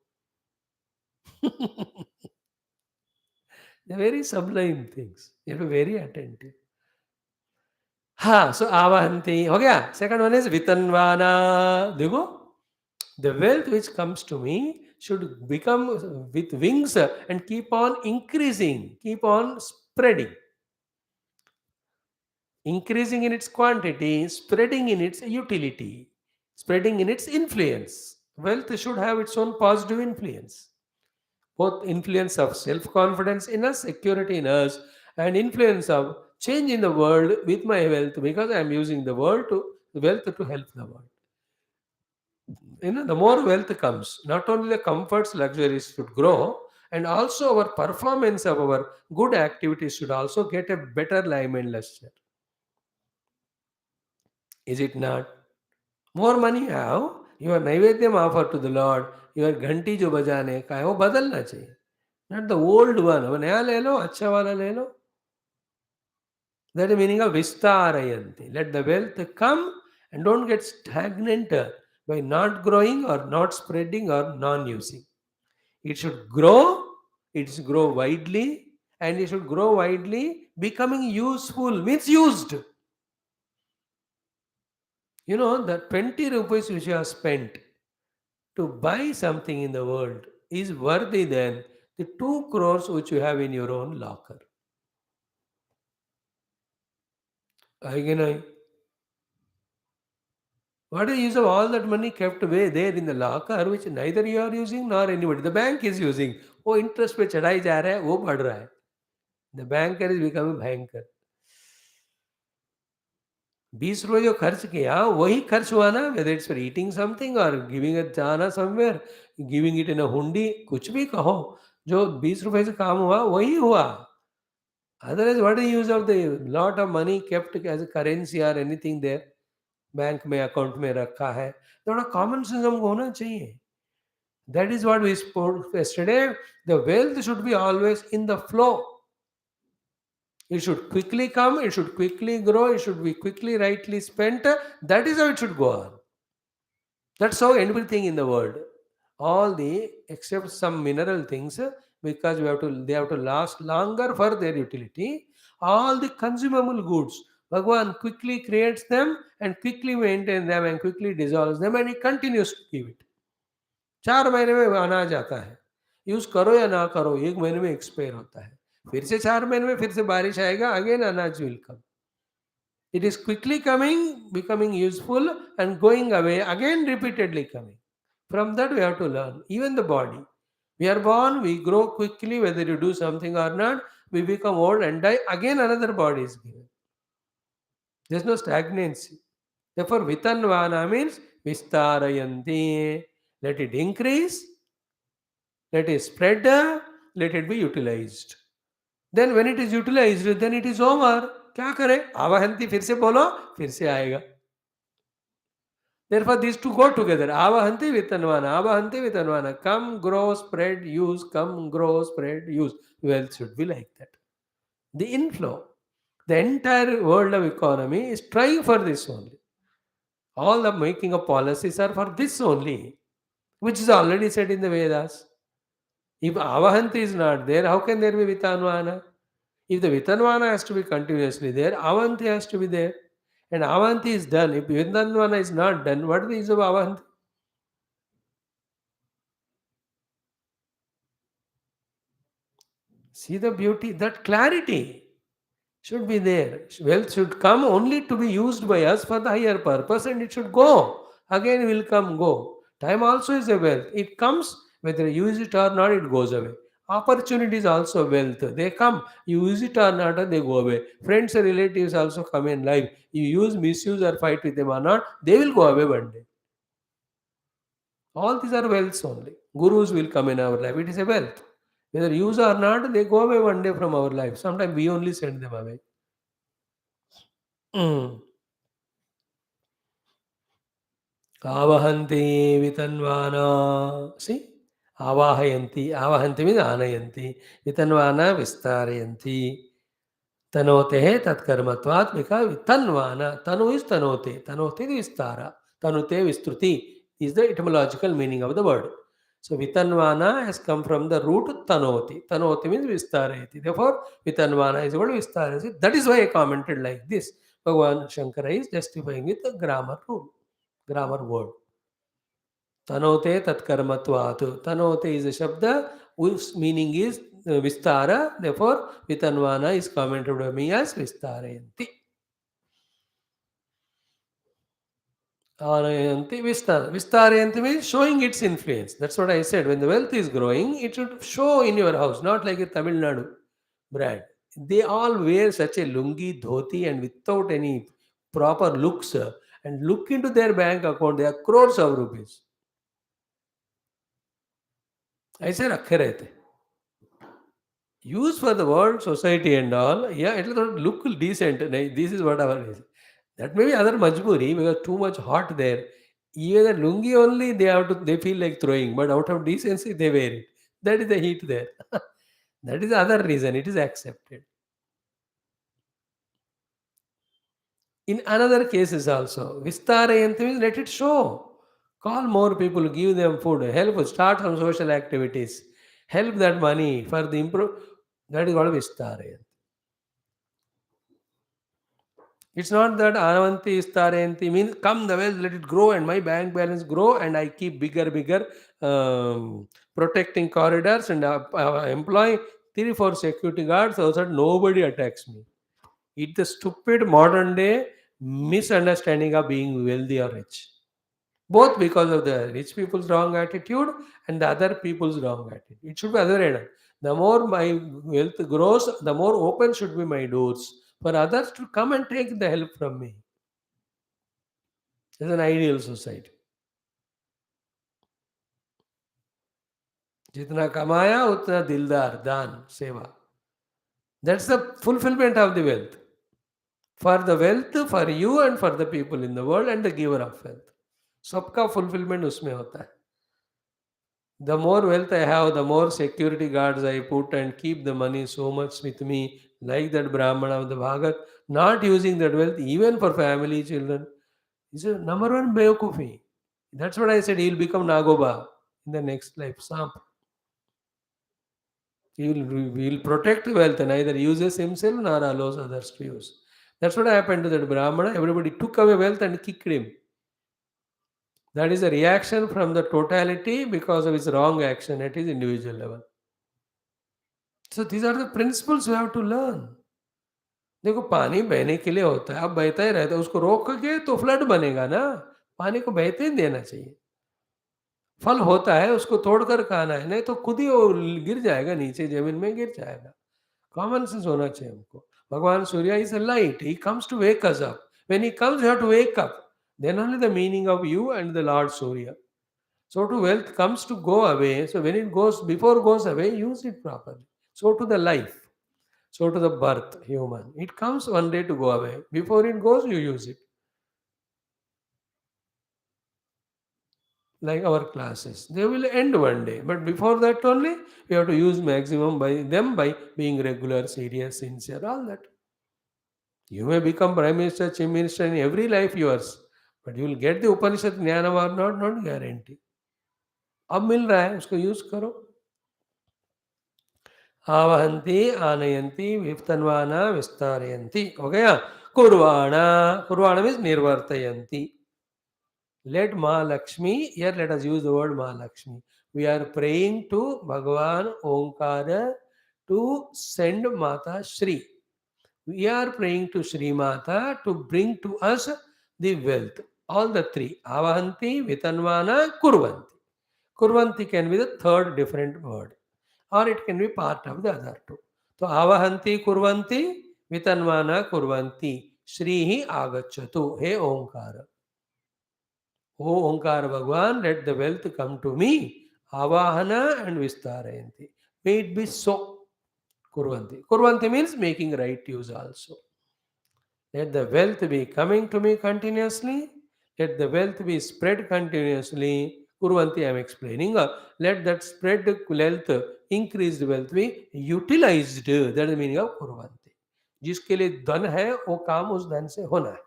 They're very sublime things. You have to be very attentive. हाँ, so आवाहन्ति हो गया. Second one is vitanvana. देखो, the wealth which comes to me should become with wings and keep on increasing, keep on spreading. Increasing in its quantity, spreading in its utility, spreading in its influence. Wealth should have its own positive influence. Both influence of self-confidence in us, security in us, and influence of change in the world with my wealth, because I am using the wealth to help the world. The more wealth comes, not only the comforts, luxuries should grow, and also our performance of our good activities should also get a better life and luster. Is it not? More money you have, your naivedyam offer to the Lord, your घंटी जो बजाने का है वो बदलना चाहिए. Not the old one. अब नया ले लो, अच्छा वाला ले लो. That is the meaning of vistarayanti. Let the wealth come and don't get stagnant by not growing or not spreading or non-using. It should grow, it should grow widely, and it should grow widely, becoming useful, means used. The 20 rupees which you have spent to buy something in the world is worthy than the 2 crores which you have in your own locker. Again, what is the use of all that money kept away there in the locker, which neither you are using nor anybody? The bank is using. वो interest पे चढ़ाई जा रहा है, वो बढ़ रहा है. The banker is becoming भयंकर. 20 रुपए जो खर्च किया वही खर्च हुआ ना, whether it's for eating something or giving it जाना somewhere, giving it in a hundi, कुछ भी कहो, जो 20 रुपए से काम हुआ वही हुआ. Otherwise, what is the use of the lot of money kept as a currency or anything there? Bank में अकाउंट में रखा है. थोड़ा कॉमन सेंस हमको होना चाहिए. That is what we spoke yesterday. The wealth should be always in the flow. It should quickly come, it should quickly grow, it should be quickly rightly spent. That is how it should go on. That's how everything in the world. All the except some mineral things, because they have to last longer for their utility. All the consumable goods, Bhagwan quickly creates them and quickly maintains them and quickly dissolves them, and he continues to give it. 4 महीने में अनाज आता है, use करो या ना करो, 1 महीने में एक्सपायर होता है. फिर से 4 महीने में फिर से बारिश आएगा, अगेन अनाज will come. It is quickly coming, becoming useful, and going away, again repeatedly coming. From that we have to learn. Even the body. We are born, we grow quickly, whether you do something or not, we become old and die, again another body is given. There's no stagnancy. Therefore, vitanvana means vistarayanti. Let it increase, let it spread, let it be utilized. Then when it is utilized, then it is over. क्या करें? आवाहंती फिर से बोलो, फिर से आएगा. Therefore, these two go together. Avahanti with Anvana. Avahanti with Anvana. Come, grow, spread, use. Come, grow, spread, use. Wealth should be like that. The inflow. The entire world of economy is trying for this only. All the making of policies are for this only, which is already said in the Vedas. If Avahanti is not there, how can there be Vitanvana? If the Vitanvana has to be continuously there, Avanti has to be there. And Avanti is done. If Vitanvana is not done, what is the use of Avanti? See the beauty, that clarity should be there. Wealth should come only to be used by us for the higher purpose and it should go. Again, will come, go. Time also is a wealth. It comes, whether you use it or not, it goes away. Opportunities also wealth. They come, you use it or not, they go away. Friends and relatives also come in life. You use, misuse, or fight with them or not, they will go away one day. All these are wealths only. Gurus will come in our life. It is a wealth. Whether use or not, they go away one day from our life. Sometimes we only send them away. Mm. Avahanti vitanvana. See? Avahayanti. Avahanti means anayanti. Vitanvana vistarayanti. Tanote tatkarmatvat vika tanvana. Tanu is tanote. Tanote is vistara. Tanute vistruti is the etymological meaning of the word. So vitanvana has come from the root tanoti. Tanoti means vistarayati. Therefore, vitanvana is equal to vistarayati. That is why I commented like this. Bhagavan Shankara is justifying with the grammar rule, grammar word. Tanote tatkarmatvat. Tanote is a shabda whose meaning is vistara. Therefore, vitanvana is commented by me as vistarayanti. Anayanti Vistara. Vistarayanti means showing its influence. That's what I said. When the wealth is growing, it should show in your house, not like a Tamil Nadu brand. They all wear such a lungi, dhoti, and without any proper looks. And look into their bank account, they are crores of rupees. I said, akharete. Use for the world, society, and all. Yeah, it will look decent. This is what our is. That may be other majburi because too much hot there. Even the lungi only they have to they feel like throwing, but out of decency they wear it. That is the heat there. That is the other reason it is accepted. In another cases also, Vistarayanti means let it show. Call more people, give them food, help, start some social activities, help that money for the improve. That is called Vistarayanti. It's not that Anavanti Istarayanti means come the wealth, let it grow and my bank balance grow and I keep bigger, protecting corridors and employ 3 4 security guards so that nobody attacks me. It's the stupid modern day misunderstanding of being wealthy or rich. Both because of the rich people's wrong attitude and the other people's wrong attitude. It should be other end. The more my wealth grows, the more open should be my doors for others to come and take the help from me. It's an ideal society. जितना कमाया उतना दिलदार दान सेवा. That's the fulfillment of the wealth. For the wealth, for you and for the people in the world and the giver of wealth. सबका fulfillment उसमें होता है. The more wealth I have, the more security guards I put and keep the money so much with me, like that Brahmana of the Bhagat, not using that wealth even for family, children. Is a number one Beokufi. That's what I said. He'll become Nagoba in the next life. Samp. He will protect wealth and neither uses himself nor allows others to use. That's what happened to that Brahmana. Everybody took away wealth and kicked him. That is a reaction from the totality because of his wrong action at his individual level. So these are the principles we have to learn. देखो पानी बहने के लिए होता है, अब बहता ही रहता है, उसको रोक के तो फ्लड बनेगा ना, पानी को बहते ही देना चाहिए. फल होता है उसको तोड़कर खाना है, नहीं तो खुद ही वो गिर जाएगा नीचे जमीन में गिर जाएगा. कॉमन सेंस होना चाहिए हमको. Bhagwan Surya is a light, he comes to wake us up. When he comes you have to wake up. Then only the meaning of you and the lord Surya. So to wealth comes to go away. So when it goes, before goes away, use it properly. So to the life, so to the birth, human. It comes one day to go away. Before it goes, you use it. like our classes. They will end one day, but before that only, we have to use maximum by them by being regular, serious, sincere, all that. You may become prime minister, chief minister in every life yours, but you will get the Upanishad jnana or not, not guarantee. अब मिल रहा है उसको use करो. आवहंती आनयंती विस्तन्वाना विस्तारयंती हो गया. कुर्वाणा, कुर्वाणा means निर्वर्तयंती. Let Ma Lakshmi, here let us use the word Ma Lakshmi. We are praying to Bhagavan Omkara to send Mata Shri. We are praying to Shri Mata to bring to us the wealth. All the three. Avahanti, Vitanvana, Kurvanti. Kurvanti can be the third different word, or it can be part of the other two. So Avahanti Kurvanti, Vitanvana Kurvanti, Shri hi Agachatu. He Omkara. O Omkar Bhagwan, let the wealth come to me. Avahana and Vistarayanti. May it be so. Kurvanti. Kurvanti means making right use also. Let the wealth be coming to me continuously. Let the wealth be spread continuously. Kurvanti I am explaining. Let that spread wealth, increased wealth be utilized. That is the meaning of Kurvanti. जिसके लिए धन है वो काम उस धन से होना है.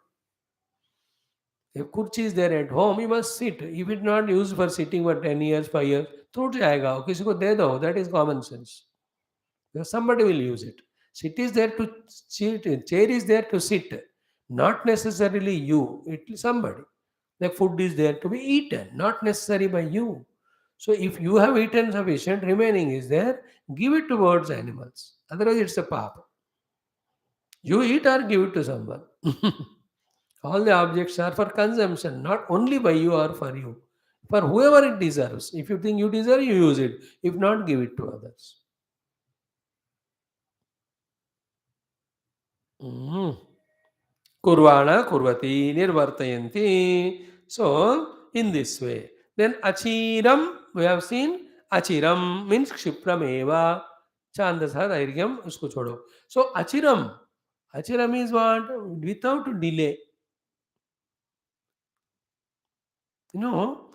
If kurchi is there at home, you must sit. If it's not used for sitting for 10 years, 5 years, छूट जाएगा वो किसी को दे दो. That is common sense. Because somebody will use it. Sit is there to sit. Chair is there to sit. Not necessarily you. It is somebody. The food is there to be eaten. Not necessary by you. So if you have eaten sufficient, remaining is there, give it towards animals. Otherwise it's a papa. You eat or give it to someone. All the objects are for consumption, not only by you or for you. For whoever it deserves. If you think you deserve, you use it. If not, give it to others. Mm. Kurvana, kurvati, nirvartayanti. So, in this way. Then achiram, we have seen achiram means kshipram eva. Chandasa dairyam, usko chodo. So, achiram. Achiram is what? Without delay. You know,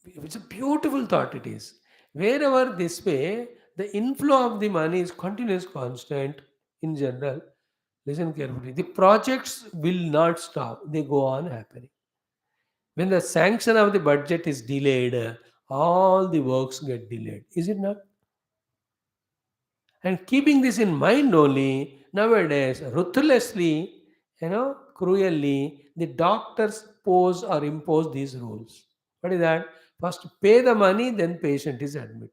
it's a beautiful thought it is. Wherever this way, the inflow of the money is continuous, constant in general. Listen carefully. The projects will not stop, they go on happening. When the sanction of the budget is delayed, all the works get delayed. Is it not? And keeping this in mind only, nowadays, ruthlessly, cruelly, the doctors pose or impose these rules. What is that? First pay the money, then patient is admitted.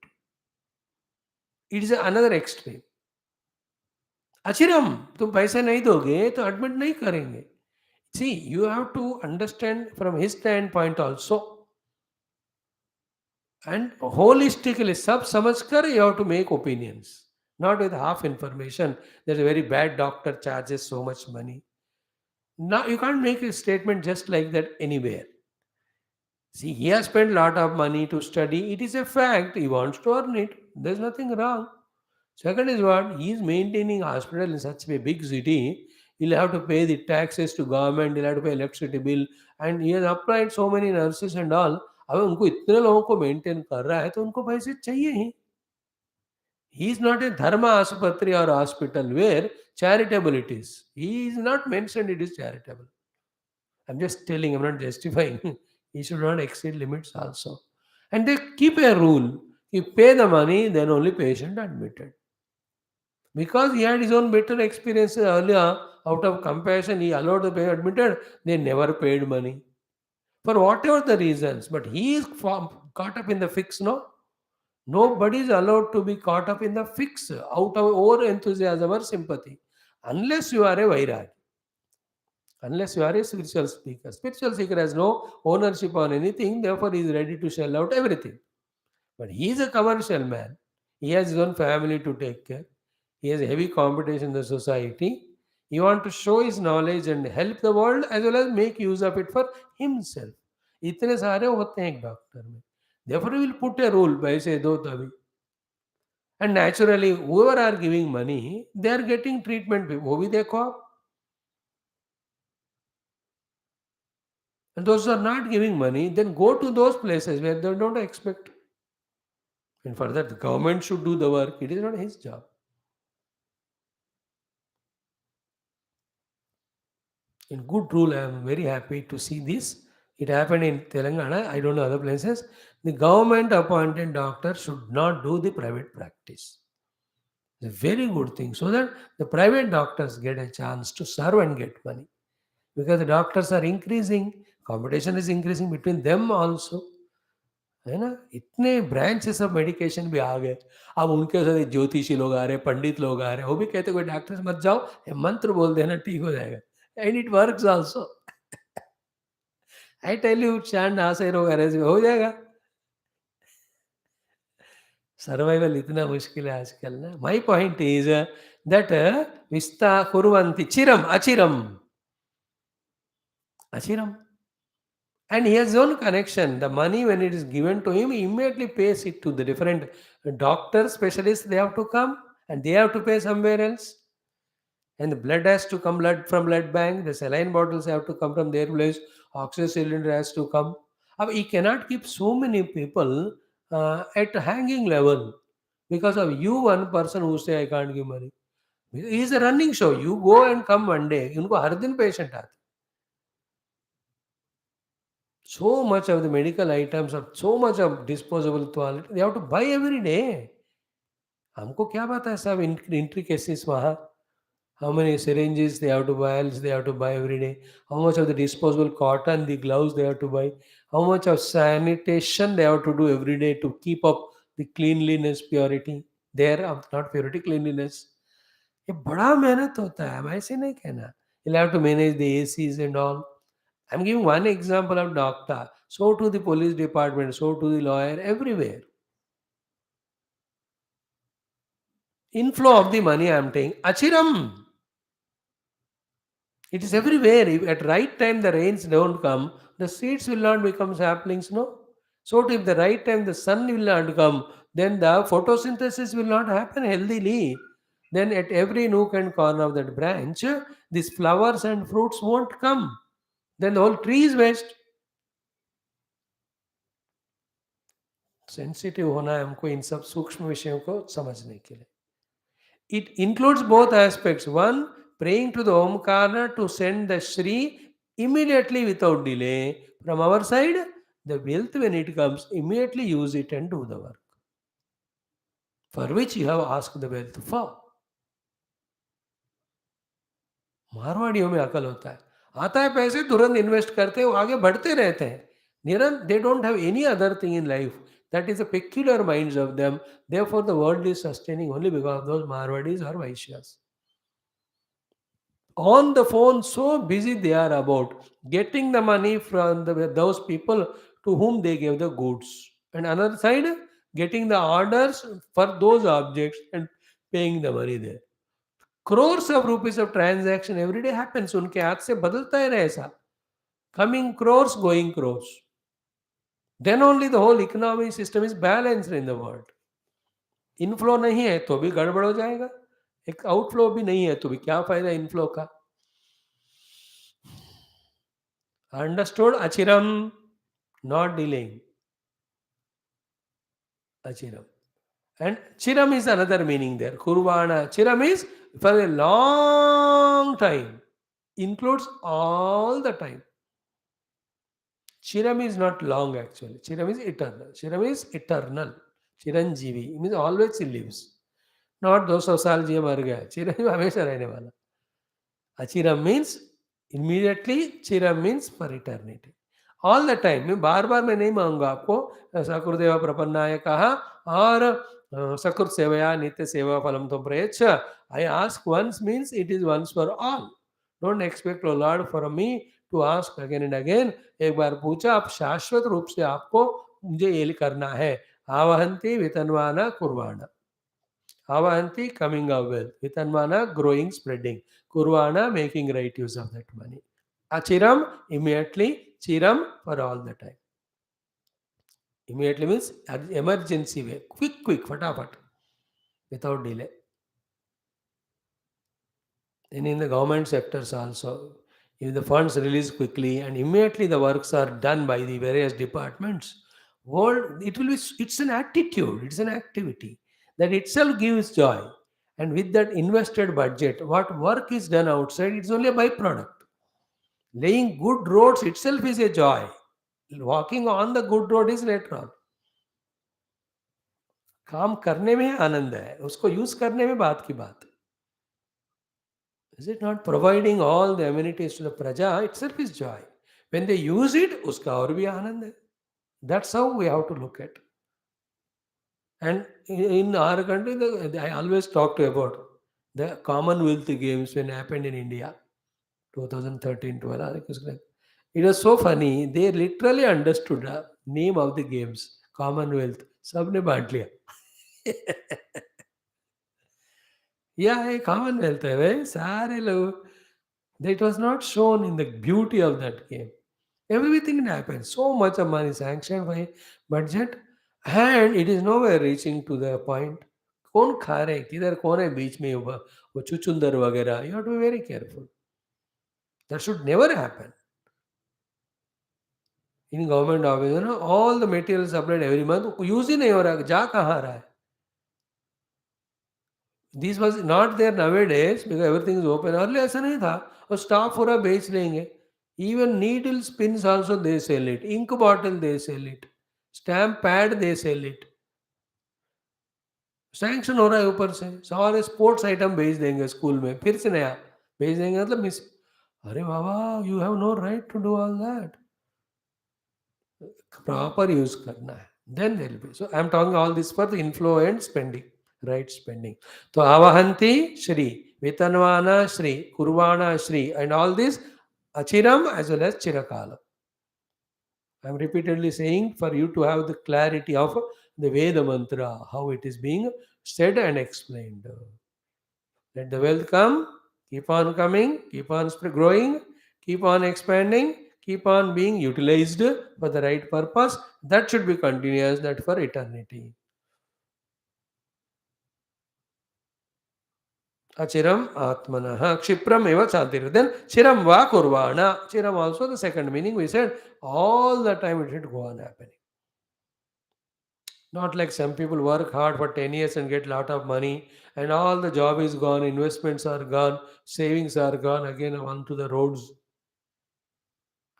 It is another extreme. अचिरम तुम पैसे नहीं दोगे तो admit नहीं करेंगे. See, you have to understand from his standpoint also. And holistically, सब समझकर you have to make opinions. Not with half information. There's a very bad doctor charges so much money. Now you can't make a statement just like that anywhere. See, he has spent a lot of money to study. It is a fact. He wants to earn it. There's nothing wrong. Second is what? He is maintaining hospital in such a big city. He'll have to pay the taxes to government. He'll have to pay electricity bill. And he has applied so many nurses and all. अब उनको इतने लोगों को maintain कर रहा है तो उनको पैसे चाहिए ही. He is not a dharma asupatri or hospital where charitable it is. He is not mentioned it is charitable. I'm just telling, I'm not justifying. He should not exceed limits also. And they keep a rule. You pay the money, then only patient admitted. Because he had his own better experiences earlier, out of compassion, he allowed the patient admitted, they never paid money. For whatever the reasons, but he is caught up in the fix, no? Nobody is allowed to be caught up in the fix out of over enthusiasm or sympathy. Unless you are a Vairagi. Unless you are a spiritual speaker. Spiritual seeker has no ownership on anything, therefore he is ready to shell out everything. But he is a commercial man. He has his own family to take care. He has heavy competition in the society. He wants to show his knowledge and help the world as well as make use of it for himself. इतने सारे होते हैं एक doctor में. Therefore he will put a rule पैसे दो तभी. And naturally whoever are giving money, they are getting treatment. वो भी देखो आप. And those who are not giving money, then go to those places where they don't expect. And for that, the government should do the work. It is not his job. In good rule, I am very happy to see this. It happened in Telangana. I don't know other places. The government appointed doctor should not do the private practice. It's a very good thing so that the private doctors get a chance to serve and get money. Because the doctors are increasing, competition is increasing between them also. है ना? इतने branches of medication भी आ गए। अब उनके साथ ज्योतिषी लोग आ रहे हैं, पंडित लोग आ रहे हैं, वो भी कहते कोई डॉक्टर से मत जाओ, ये मंत्र बोल देना ठीक हो जाएगा। And it works also. I tell you चांद से रोग हो जाएगा। सर्वाइवल इतना मुश्किल है आजकल ना। My point is that vista कुर्वन्ति चिरम अचिरम अचिरम and he has his own connection. The money, when it is given to him, he immediately pays it to the different doctors, specialists. They have to come and they have to pay somewhere else. And the blood has to come blood from blood bank. The saline bottles have to come from their place. Oxygen cylinder has to come. He cannot keep so many people at hanging level because of you, one person who say I can't give money. He is a running show. You go and come one day. उनको हर दिन patient आते. So much of the medical items of so much of disposable toilet they have to buy every day. हमको क्या पता है सब intricacies वहाँ. How many syringes they have to buy, else they have to buy every day. How much of the disposable cotton, the gloves they have to buy. How much of sanitation they have to do every day to keep up the cleanliness, purity. There, not purity, cleanliness. ये बड़ा मेहनत होता है, हम ऐसे नहीं कहना. You'll have to manage the ACs and all. I'm giving one example of doctor. So to the police department, so to the lawyer, everywhere. Inflow of the money I'm saying. Achiram. It is everywhere. If at right time the rains don't come, the seeds will not become saplings, no? So if the right time the sun will not come, then the photosynthesis will not happen healthily. Then at every nook and corner of that branch, these flowers and fruits won't come. Then the whole tree is waste. Sensitive होना है हमको इन सब सूक्ष्म विषयों को समझने के लिए. It includes both aspects. One, praying to the Omkara to send the Sri immediately without delay. From our side, the wealth when it comes, immediately use it and do the work. For which you have asked the wealth for. मारवाड़ियों में अकल होता है. आता है पैसे तुरंत invest करते हैं, वो आगे बढ़ते रहते हैं. निरंतर they don't have any other thing in life. That is the peculiar minds of them. Therefore, the world is sustaining only because of those Marwadis or Vaishyas. On the phone, so busy they are about getting the money from those people to whom they gave the goods. And another side, getting the orders for those objects and paying the money there. Crores of rupees of transaction every day happens. उनके हाथ से बदलता है ऐसा. Coming crores, going crores. Then only the whole economic system is balanced in the world. Inflow नहीं है तो भी गड़बड़ हो जाएगा. एक आउटफ्लो भी नहीं है तो भी क्या फायदा इनफ्लो का. Understood? Achiram, not delaying. Achiram. And chiram is another meaning there. Kurvana. Chiram is for a long time. Includes all the time. Chiram is not long actually. Chiram is eternal. Chiram is eternal. Chiranjeevi. It means always he lives. Not 200 साल जिए मर गया. चिरंजीवी हमेशा रहने वाला. Achiram means immediately, chiram means for eternity. All the time. मैं बार बार मैं नहीं मांगूंगा आपको. सकृदेव प्रपन्नाय कहा और सकृत सेवया नित्य सेवा फलम तो प्रयच्छ. I ask once means it is once for all. Don't expect O Lord for me to ask again and again. एक बार पूछा आप शाश्वत रूप से आपको मुझे ये करना है. आवहंति वितन्वाना कुर्वाणा. Avanti coming of wealth. Vitanmana growing, spreading. Kurvana making right use of that money. Achiram immediately. Chiram for all the time. Immediately means emergency way. Quick, quick, fatafat. Without delay. And in the government sectors also. If the funds release quickly and immediately the works are done by the various departments, world it will be it's an attitude, it's an activity that itself gives joy. And with that invested budget, what work is done outside, it's only a byproduct. Laying good roads itself is a joy. Walking on the good road is later on. काम करने में आनंद है, उसको use करने में बात की बात है. Is it not? Providing all the amenities to the praja itself is joy. When they use it, uska aur bhi aanand hai. That's how we have to look at. And in our country, I always talk to about the Commonwealth Games when happened in India, 2013, 12. I think it was like- it was so funny. They literally understood the name of the games, Commonwealth. सबने बांट लिया. Yeah, ये Commonwealth है भाई, सारे लोग. That was not shown in the beauty of that game. Everything happened. So much of money sanctioned by budget, and it is nowhere reaching to the point. कौन खा रहे हैं, किधर कौन है बीच में वो चुचुंदर वगैरह. You have to be very careful. That should never happen. In government office, all the materials supplied every month use ही नहीं हो रहा, जा कहाँ रहा है. This was not there nowadays because everything is open. Earlier ऐसा नहीं था, और स्टाफ पूरा बेच लेंगे. Even needle pins also they sell it. Ink bottle they sell it. Stamp pad they sell it. Sanction हो रहा है ऊपर से, सारे स्पोर्ट्स आइटम भेज देंगे स्कूल में, फिर से नया भेज देंगे, मतलब मिस. अरे बाबा, you have no right to do all that. Proper use करना है, then will be. So I am talking all this for the inflow and spending, right spending. तो आवहंती श्री, वितन्वाना श्री, कुर्वाणा श्री, and all this achiram as well as chirakala. I am repeatedly saying for you to have the clarity of the Veda mantra, how it is being said and explained. Let the wealth come, keep on coming, keep on growing, keep on expanding, keep on being utilized for the right purpose. That should be continuous, that for eternity. Achiram atmanaha kshipram eva chantir. Then chiram va kurvana. Chiram also the second meaning we said all the time it should go on happening. Not like some people work hard for 10 years and get lot of money and all the job is gone, investments are gone, savings are gone again onto the roads.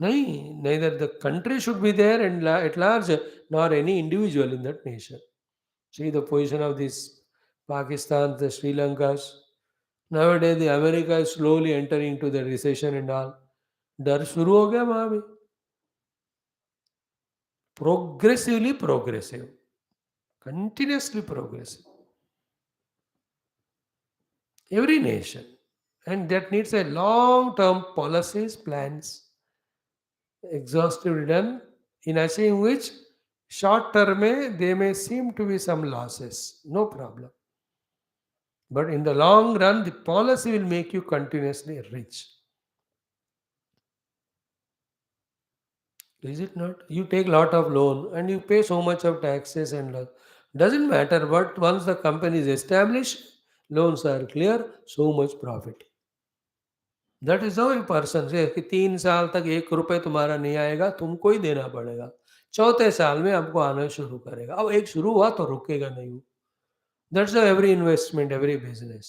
Nahi, neither the country should be there and at large nor any individual in that nation. See the position of this Pakistan, the Sri Lankas. Nowadays the America is slowly entering into the recession and all. डर शुरू हो गया वहां भी. Progressively progressive, continuously progressive. Every nation, and that needs a long term policies plans exhaustively done, in achieving which short term there may seem to be some losses, no problem, but in the long run the policy will make you continuously rich. Is it not? You take lot of loan and you pay so much of taxes and all. Doesn't matter, but once the company is established, loans are clear, so much profit. That is how a person से कि 3 साल तक 1 रुपए तुम्हारा नहीं आएगा, तुमको ही देना पड़ेगा. चौथे साल में आपको आना शुरू करेगा. अब एक शुरू हुआ तो रुकेगा नहीं वो. That's every investment, every business.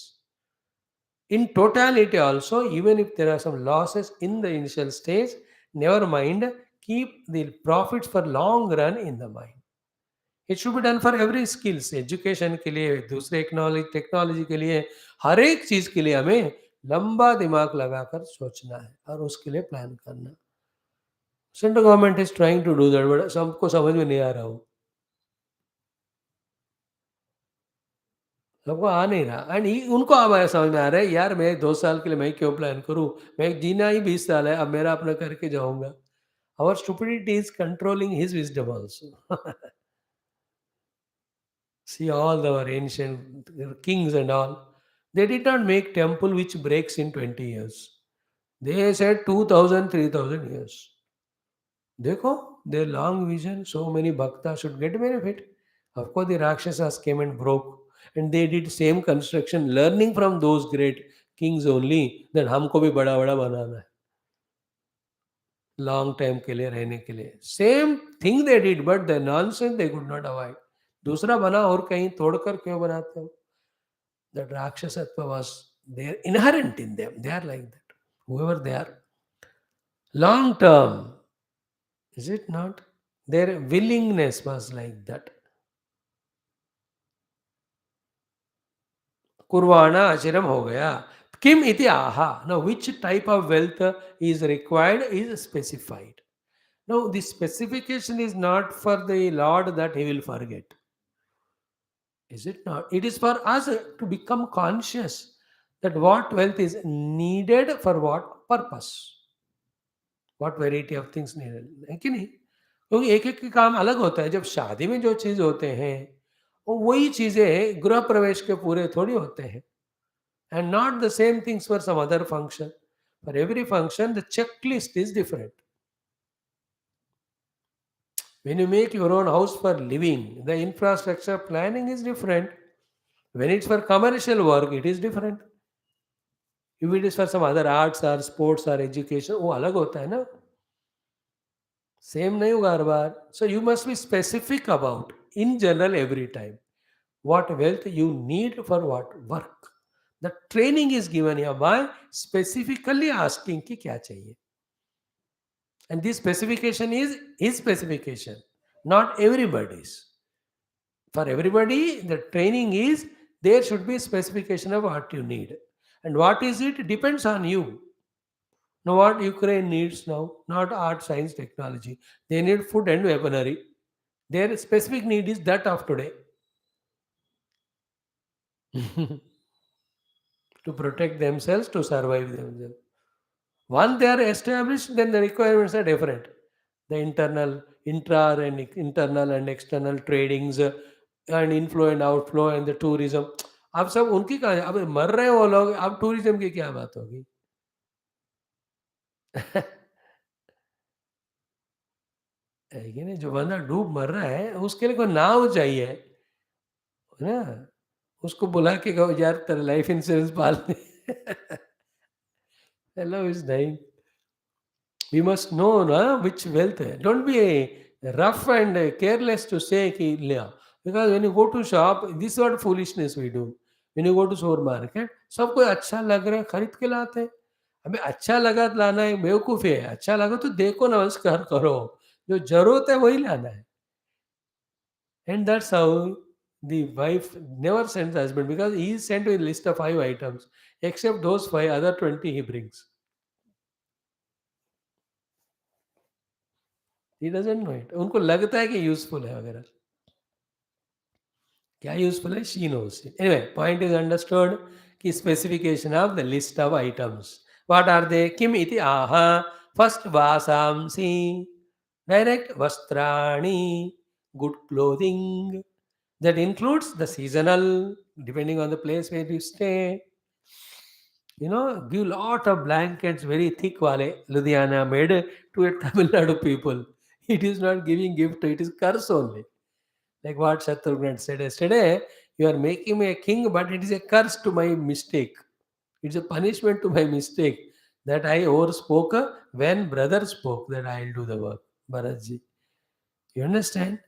In totality also, even if there are some losses in the initial stage, never mind, keep the profits for long run in the mind. It should be done for every skills, education के लिए, दूसरे technology के लिए, हर एक चीज के लिए हमें लंबा दिमाग लगाकर सोचना है और उसके लिए प्लान करना. Central government is trying to do that, but सबको समझ में नहीं आ रहा हो, सबको आ नहीं रहा. एंड उनको अब आया समझ में आ रहा है, यार मैं 2 साल के लिए मैं क्यों प्लान करूं, मैं जीना ही 20 साल है, अब मेरा अपना करके जाऊंगा. Our stupidity is controlling his wisdom also. See all our ancient kings and all. They did not make temple which breaks in 20 years. They said 2000, 3000 years. Dekho, their long vision, so many bhaktas should get benefit. Of course, the Rakshasas came and broke. And they did same construction, learning from those great kings only that हमको भी बड़ा बड़ा बनाना है. Long time के लिए रहने के लिए. Same thing they did but the nonsense they could not avoid. दूसरा बना और कहीं तोड़कर क्यों बनाते हो? That Rakshasatva was there inherent in them. They are like that. Whoever they are. Long term, is it not? Their willingness was like that. Kurvana achiram ho gaya. Kim iti aha. Now, which type of wealth is required is specified. Now, the specification is not for the Lord that he will forget. Is it not? It is for us to become conscious that what wealth is needed for what purpose. What variety of things needed है कि नहीं? क्योंकि एक एक के काम अलग होता है. जब शादी में जो चीज़ होते हैं वो वही चीज़ें गृह प्रवेश के पूरे थोड़ी होते हैं. And not the same things for some other function. For every function the check list is different. When you make your own house for living, the infrastructure planning is different. When it's for commercial work, it is different. If it is for some other arts or sports or education, वो अलग होता है ना. Same नहीं होगा हर बार. So you must be specific about in general every time what wealth you need for what work. The training is given here by specifically asking कि क्या चाहिए. And this specification is his specification, not everybody's. For everybody, the training is there should be specification of what you need. And what is it depends on you. Now, what Ukraine needs now, not art, science, technology. They need food and weaponry. Their specific need is that of today. To protect themselves, to survive themselves. Once they are established, then the requirements are different. The internal and external tradings and inflow and outflow and the tourism. अब सब उनकी कहा अब मर रहे हैं वो लोग. अब टूरिज्म की क्या बात होगी? है कि नहीं? जो बंदा डूब मर रहा है उसके लिए कोई नाव चाहिए, है ना? उसको बुला के कहो यार तेरा लाइफ इंश्योरेंस पाल ले. हेलो इज नहीं. We must know na, which wealth. Don't be rough and careless to say कि लिया. Because when you go to shop, this is what foolishness we do. When you go to supermarket, सबको अच्छा लग रहा है खरीद के लाते हैं. हमें अच्छा लगा तो लाना है बेवकूफ़ी है. अच्छा लगा तो देखो नमस्कार करो. जो ज़रूरत है वही लाना है. And that's how the wife never sends the husband because he is sent with a list of 5 items. Except those 5, other 20 he brings. He doesn't know it. उनको लगता है कि यूज़फुल है वगैरह. क्या यूज़फुल है? She knows it. Anyway point is understood कि specification of the list of items. What are they? किम इति आह. फर्स्ट वासांसि. डायरेक्ट वस्त्राणि. Good clothing. That includes the seasonal, depending on the place where you stay. Give lot of blankets, very thick wale, Ludhiana made to a Tamil Nadu people. It is not giving gift, it is curse only. Like what Shatrughan said yesterday, you are making me a king, but it is a curse to my mistake. It's a punishment to my mistake that I overspoke when brother spoke that I'll do the work. Bharatji. You understand?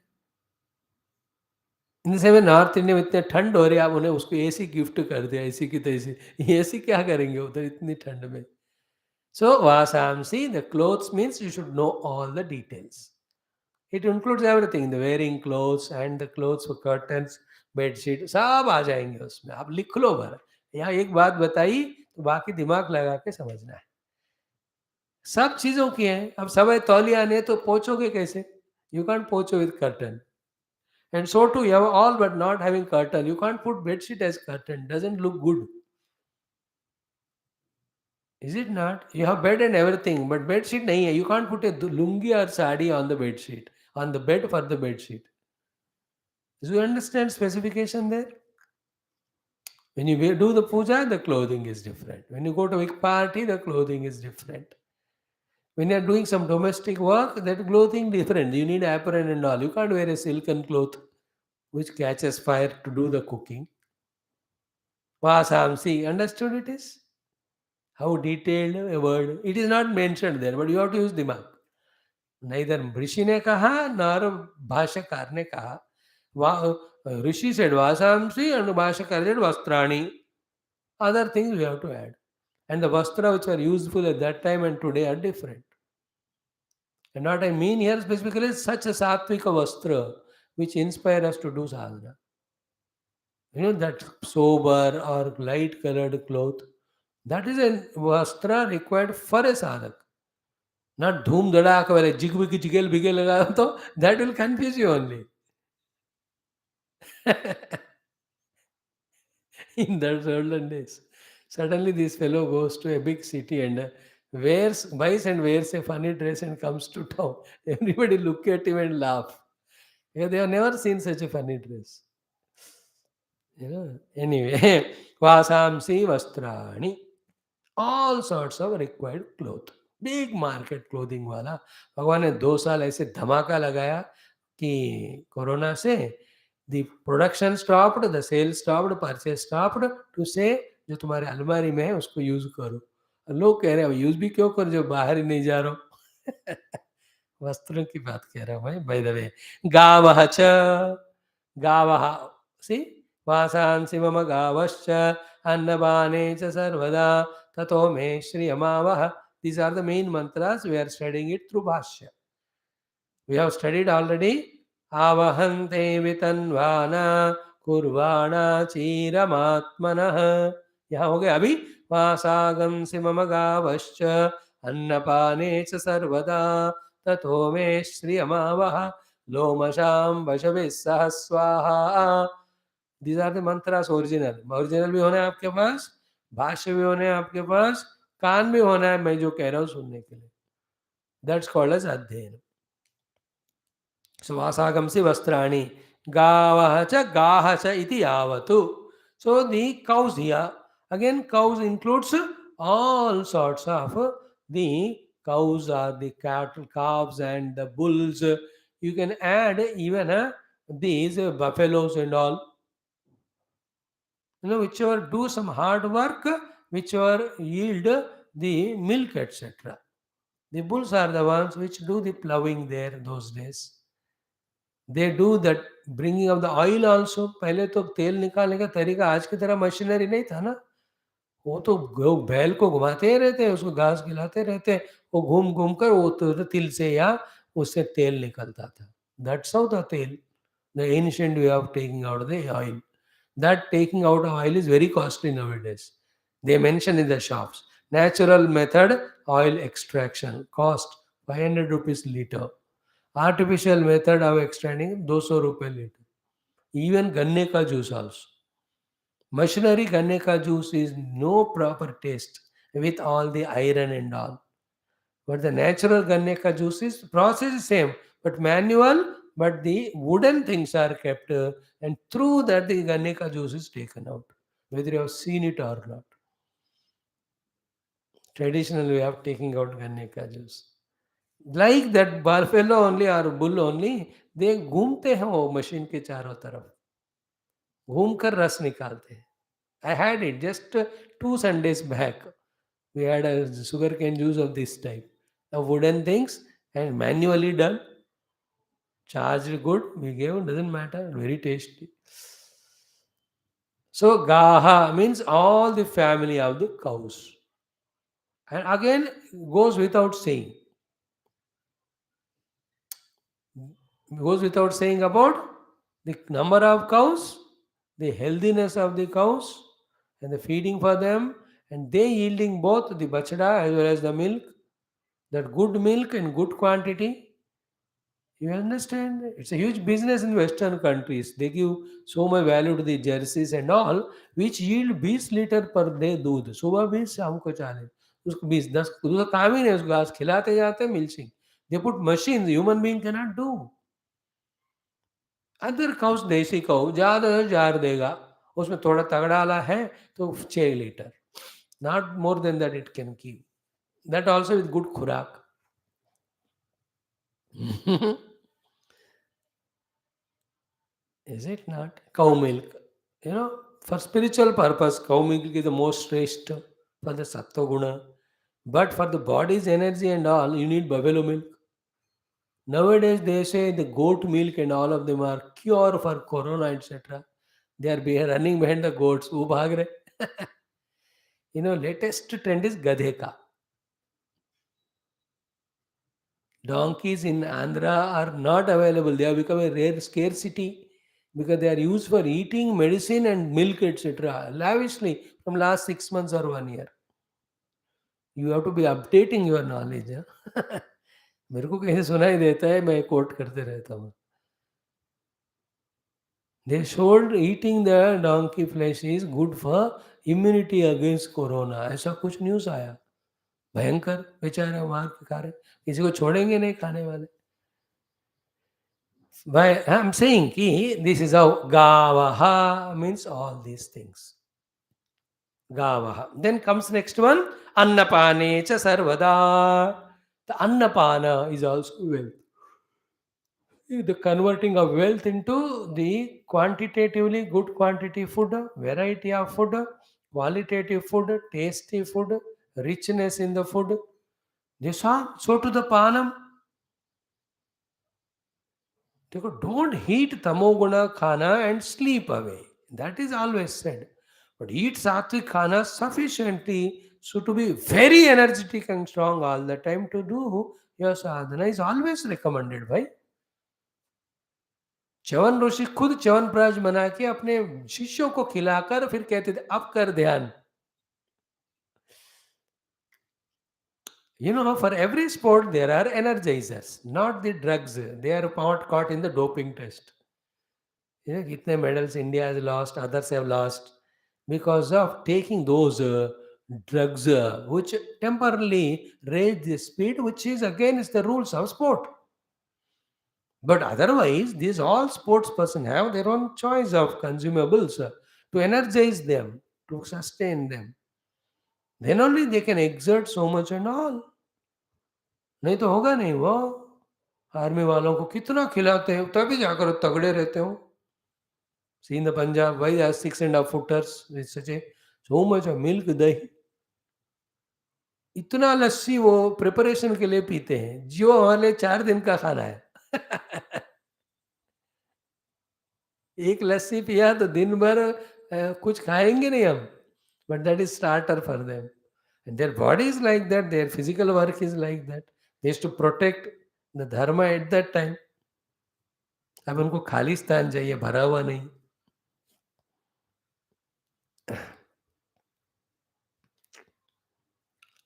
इन से में north India में इतने ठंड हो रही है, आप उन्हें उसको एसी गिफ्ट कर दिया, एसी की तैसी. एसी क्या करेंगे उधर इतनी ठंड में? सो वासांसी the clothes means you should know all the details. It includes everything, the wearing clothes and the clothes for curtains, bedsheet सब आ जाएंगे उसमें. आप लिख लो भर. यहाँ एक बात बताई तो बाकी दिमाग लगा के समझना है. सब चीज़ों की है. अब सब तौलिया ने तो पोछोगे कैसे? यू कांट पोछो with curtain. And so too, you have all but not having curtain. You can't put bedsheet as curtain. Doesn't look good. Is it not? You have bed and everything, but bedsheet nahi hai. You can't put a lungi or sari on the bedsheet, on the bed for the bedsheet. Do you understand specification there? When you do the puja, the clothing is different. When you go to a big party, the clothing is different. When you are doing some domestic work, that clothing different. You need apron and all. You can't wear a silken cloth which catches fire to do the cooking. Vasamsi, understood it is? How detailed a word. It is not mentioned there, but you have to use dimag. Neither ऋषि ने कहा nor भाष्यकार ने कहा. Rishi said vasamsi and भाष्यकार said vastrani. Other things we have to add. And the vastra which are useful at that time and today are different. And what I mean here specifically is such a sattvika vastra which inspire us to do sadhana. That sober or light colored cloth, that is a vastra required for a sadhak. Not dhoom dhadak where jig big jigel bigel laga to that will confuse you only. In that olden days. Suddenly this fellow goes to a big city and buys and wears a funny dress and comes to town. Everybody look at him and laugh. Yeah, they have never seen such a funny dress. Anyway, vasamsi vastrani. All sorts of required cloth. Big market clothing वाला. भगवान ने 2 साल ऐसे धमाका लगाया कि corona से the production stopped, the sale stopped, purchase stopped to say जो तुम्हारे अलमारी में है उसको यूज करो. लोग कह रहे हैं यूज भी क्यों करो जो बाहर ही नहीं जा रहा हो. वस्त्रों की बात कह रहा हूँ भाई. बाय द वे, गावः च, गावः, सी, वासांसि मम गावश्च अन्नपाने च सर्वदा ततो मे श्रियमावः. These are the main mantras. We are studying it through Bhashya. We have studied already. Avahante vitanvana kurvana chiramatmanah. यहाँ हो गया अभी. वासागं सिमम गावश्च अन्नपाने च सर्वदा ततो मे श्रियमावः लोमशां वशभिः सह स्वाहा. These are the mantras original. Original भी होना है आपके पास, भाष्य भी होना है आपके पास, कान भी होना है मैं जो कह रहा हूँ सुनने के लिए. That's called as अध्ययन. So vasagamsi vastrani. Gavah cha gaha cha iti yavatu. So the cows here. Again, cows includes all sorts of the cows are the cattle, calves and the bulls. You can add even these buffaloes and all. Whichever do some hard work, whichever yield the milk, etc. The bulls are the ones which do the plowing there those days. They do that bringing of the oil also. पहले तो तेल निकालने का तरीका आज की तरह machinery नहीं था ना. वो तो बैल को घुमाते ही रहते, उसको घास खिलाते रहते, वो घूम घूम कर वो तो तिल से या उससे तेल निकलता था. दैट्स हाउ द तेल, the ancient way of taking out the oil. That taking out of oil is very costly nowadays. They mention in the shops natural method oil extraction cost 500 rupees litre. Artificial method of extracting 200 रुपये litre. Even गन्ने का juice also. Machinery गन्ने का juice is no proper taste with all the iron and all. But the natural ganne ka juice is process is same, but manual. But the wooden things are kept, and through that the ganne ka juice is taken out. Whether you have seen it or not, traditional way of taking out ganne ka juice. Like that buffalo only or bull only, they घूमते हैं वो machine के चारों तरफ, घूम कर रस निकालते हैं. I had it just 2 Sundays back. We had a sugarcane juice of this type. The wooden things and manually done. Charged good, we gave, doesn't matter, very tasty. So Gaha means all the family of the cows. And again goes without saying. Goes without saying about the number of cows, the healthiness of the cows, and the feeding for them, and they yielding both the bachada as well as the milk, that good milk and good quantity. You understand? It's a huge business in Western countries. They give so much value to the jerseys and all, which yield 20 litre per day दूध. सुबह 20, शाम को 40. उसको 20, 10 उसका काम ही नहीं, उसको घास खिलाते जाते milching. They put machines, human being cannot do. Other cows देसी काउ ज़्यादा से ज़्यादा देगा. उसमें थोड़ा तगड़ा वाला है तो 6 litre. Not more than that it can give. That also with good खुराक. Is it not? Cow milk. For spiritual purpose, cow milk is the most shrestha for the sattva guna. But for the body's energy and all, you need buffalo milk. Nowadays, they say the goat milk and all of them are cure for corona, etc. They are running behind the goats. वो भाग रहे. Latest trend is gadhe ka. Donkeys in Andhra are not available. They have become a rare scarcity because they are used for eating, medicine, and milk, etc. lavishly from last 6 months or 1 year. You have to be updating your knowledge. हाँ? मेरे को कहीं सुनाई देता है मैं coat करते रहता हूँ. They showed eating the donkey flesh is good for immunity against corona. ऐसा कुछ न्यूज़ आया. भयंकर बेचारा वहाँ के कारण किसी को छोड़ेंगे नहीं खाने वाले. Why I'm saying ki this is how gavaha means all these things. Gavaha. Then comes next one annapane cha sarvada. The annapana is also wealth. The converting of wealth into the quantitatively good quantity food, variety of food, qualitative food, tasty food, richness in the food. This all. So to the panam. देखो don't heat tamoguna khana and sleep away. That is always said. But eat sattvic khana sufficiently so to be very energetic and strong all the time to do your sadhana is always recommended. भाई च्यवन ऋषि खुद च्यवनप्राश बना के अपने शिष्यों को खिलाकर फिर कहते थे अब कर ध्यान. For every sport there are energizers, not the drugs. They are not caught in the doping test. कितने medals India has lost, others have lost because of taking those drugs which temporarily raise the speed, which is against the rules of sport. But otherwise, these all sports person have their own choice of consumables to energize them, to sustain them. Then only they can exert so much and all. नहीं तो होगा नहीं वो. Army वालों को कितना खिलाते हैं तभी जाकर वो तगड़े रहते हो. See in the Punjab, why they are 6.5 footers with such a so much of milk dahi. इतना लस्सी वो प्रिपरेशन के लिए पीते हैं जो हमारे 4 दिन का खाना है. एक लस्सी पिया तो दिन भर कुछ खाएंगे नहीं हम. But that is starter for them. And their body is like that, their physical work is like that. They used to protect the dharma at that time. अब उनको खाली स्थान चाहिए, भरा हुआ नहीं.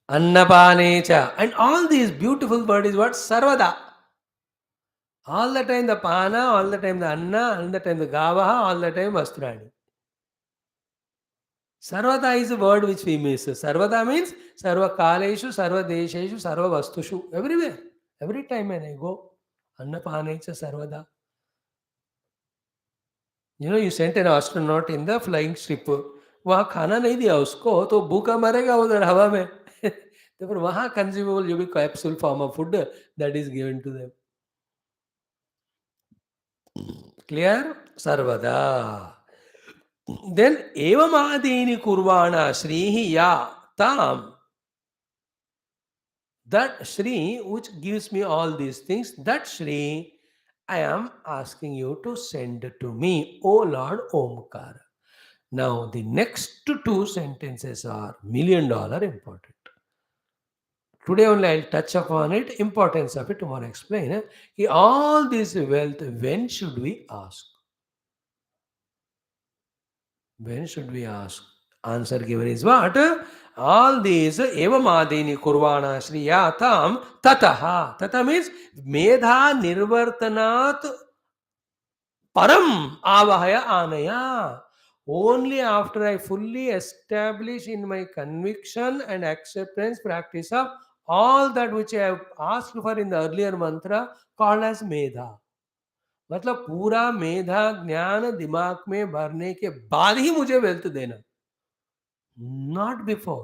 Annapanecha. And all these beautiful word is what? Sarvada. All the time the pana, all the time the anna, all the time the gavaha, all the time vastrani. Sarvada is a word which we miss. Sarvada means sarva kaleshu, sarva desheshu, sarva vastushu. Everywhere. Every time when I go. Annapanecha sarvada. You sent an astronaut in the flying ship. वहाँ खाना नहीं दिया उसको तो भूखा मरेगा उधर हवा में. तो फिर वहाँ कंज्यूमेबल जो भी capsule form of food that is given to them. Clear. सर्वदा. देन एवं आदीनि कुर्वाणा श्रीहि या ताम. That Shri which gives me all these things, that Shri I am asking you to send to me, O Lord Omkar. Now the next two sentences are $1,000,000 important. Today only I'll touch upon it, importance of it, tomorrow explain. All this wealth, when should we ask? When should we ask? Answer given is what? All these evamadini kurvana shriyatam tataha. Tata means medha nirvartanat param avahaya anaya. Only after I fully establish in my conviction and acceptance practice of all that which I have asked for in the earlier mantra called as medha. मतलब पूरा मेधा ज्ञान दिमाग में भरने के बाद ही मुझे wealth देना. Not before.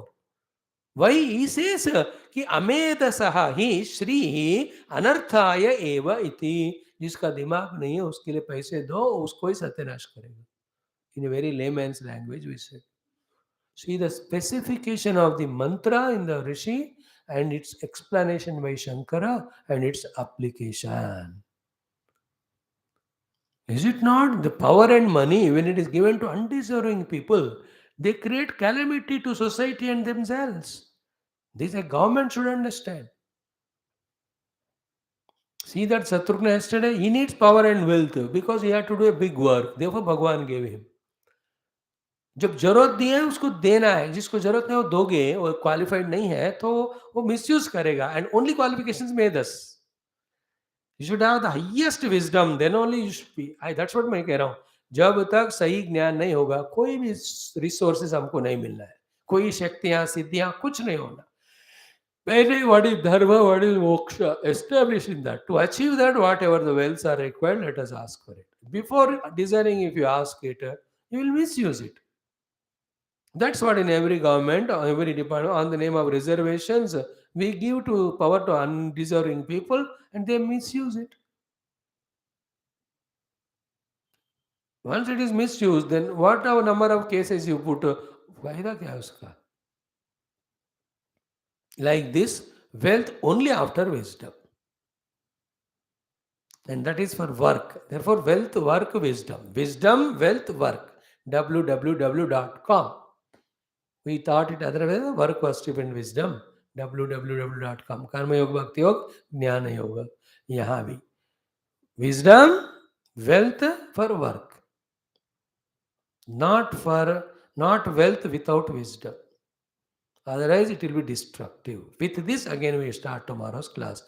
वही ही सेस कि अमेधसः ही श्री अनर्थाय एव इति. जिसका दिमाग नहीं है उसके लिए पैसे दो, उसको ही सत्यानाश करेगा. In very layman's language we say. See the specification of the mantra in the Rishi and its explanation by Shankara and its application. Is it not? The power and money, when it is given to undeserving people, they create calamity to society and themselves. This a government should understand. See that Satrughna yesterday, he needs power and wealth because he had to do a big work. Therefore, Bhagwan gave him. जब जरूरत नहीं है उसको देना है, जिसको जरूरत नहीं है वो दोगे, वो क्वालिफाइड नहीं है तो वो मिसयूज करेगा. एंड ओनली क्वालिफिकेशंस में 10. You should have the highest wisdom, then only you should be. That's what मैं कह रहा हूँ. जब तक सही ज्ञान नहीं होगा, कोई भी रिसोर्सेज हमको नहीं मिलना है, कोई शक्तियां सिद्धियां कुछ नहीं होना. Pehले what is dharma, what is moksha, establishing that. To achieve that, whatever the wells are required, let us ask for it. Before desiring, if you ask it, you will misuse it. That's what in every government or every department, on the name of reservations, we give to power to undeserving people and they misuse it. Once it is misused, then what our number of cases you put, फायदा क्या है उसका? Like this, wealth only after wisdom. And that is for work. Therefore, wealth, work, wisdom. Wisdom, wealth, work. www.com. We thought it otherwise, work was stipend wisdom. www.com. Karma Yoga Bhakti Yoga, Jnana Yoga. यहाँ भी. Wisdom, wealth for work. Not wealth without wisdom. Otherwise, it will be destructive. With this, again, we start tomorrow's class.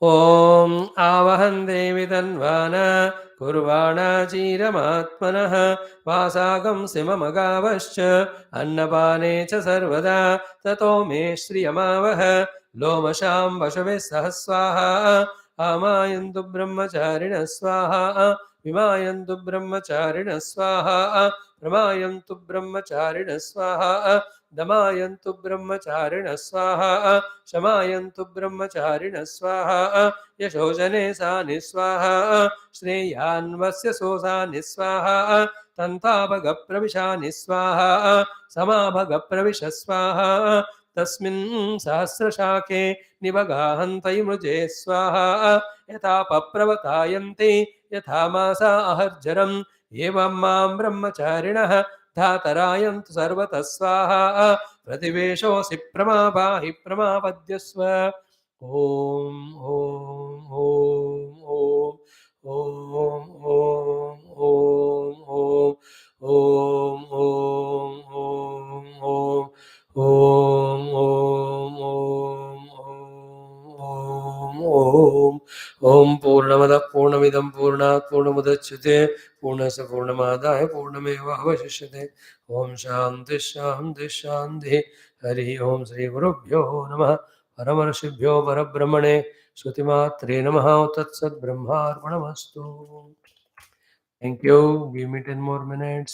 Om Avahan Devi Tanvana Kurvana Chiramatmanah Vasagam Simamagavascha Annapane Cha Sarvada Tato Me Shriyamavaha Lomasham Vashave Sahaswaha Amayantu Brahmacharina Swaha Vimayantu Brahmacharina Swaha Pramayantu Brahmacharina Swaha दमायन्तु ब्रह्मचारिणः स्वाहा शमायन्तु ब्रह्मचारिणः स्वाहा यशोजने सानि स्वाहा श्रेयान्वस्य सोसानि स्वाहा तन्ताभगप्रविशानि स्वाहा समाभगप्रविश स्वाहा तस्मिन् सहस्रशाखे निबगाहन्तैमृजे स्वाहा यथा पप्रवतायन्ति यथा मासा अहर्जरम् एवं मां ब्रह्मचारिणः धातरायन्तु सर्वतः स्वाहा प्रतिवेशोऽसि प्रमापाहि प्रमापद्यस्व. ॐ ॐ ॐ ॐ पूर्णमदः पूर्णमिदं पूर्णात् पूर्णमुदच्यते पूर्णस्य पूर्णमादाय पूर्णमेवावशिष्यते. ओम शांति शांति शांति. हरि ओम. श्री गुरुभ्यो नमः. परमर्षिभ्यो परब्रह्मणे श्रुतिमात्रे नमः. तत्सत् ब्रह्मार्पणमस्तु. Thank you. Give me 10 more minutes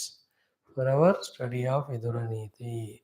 for our study of Viduraniti.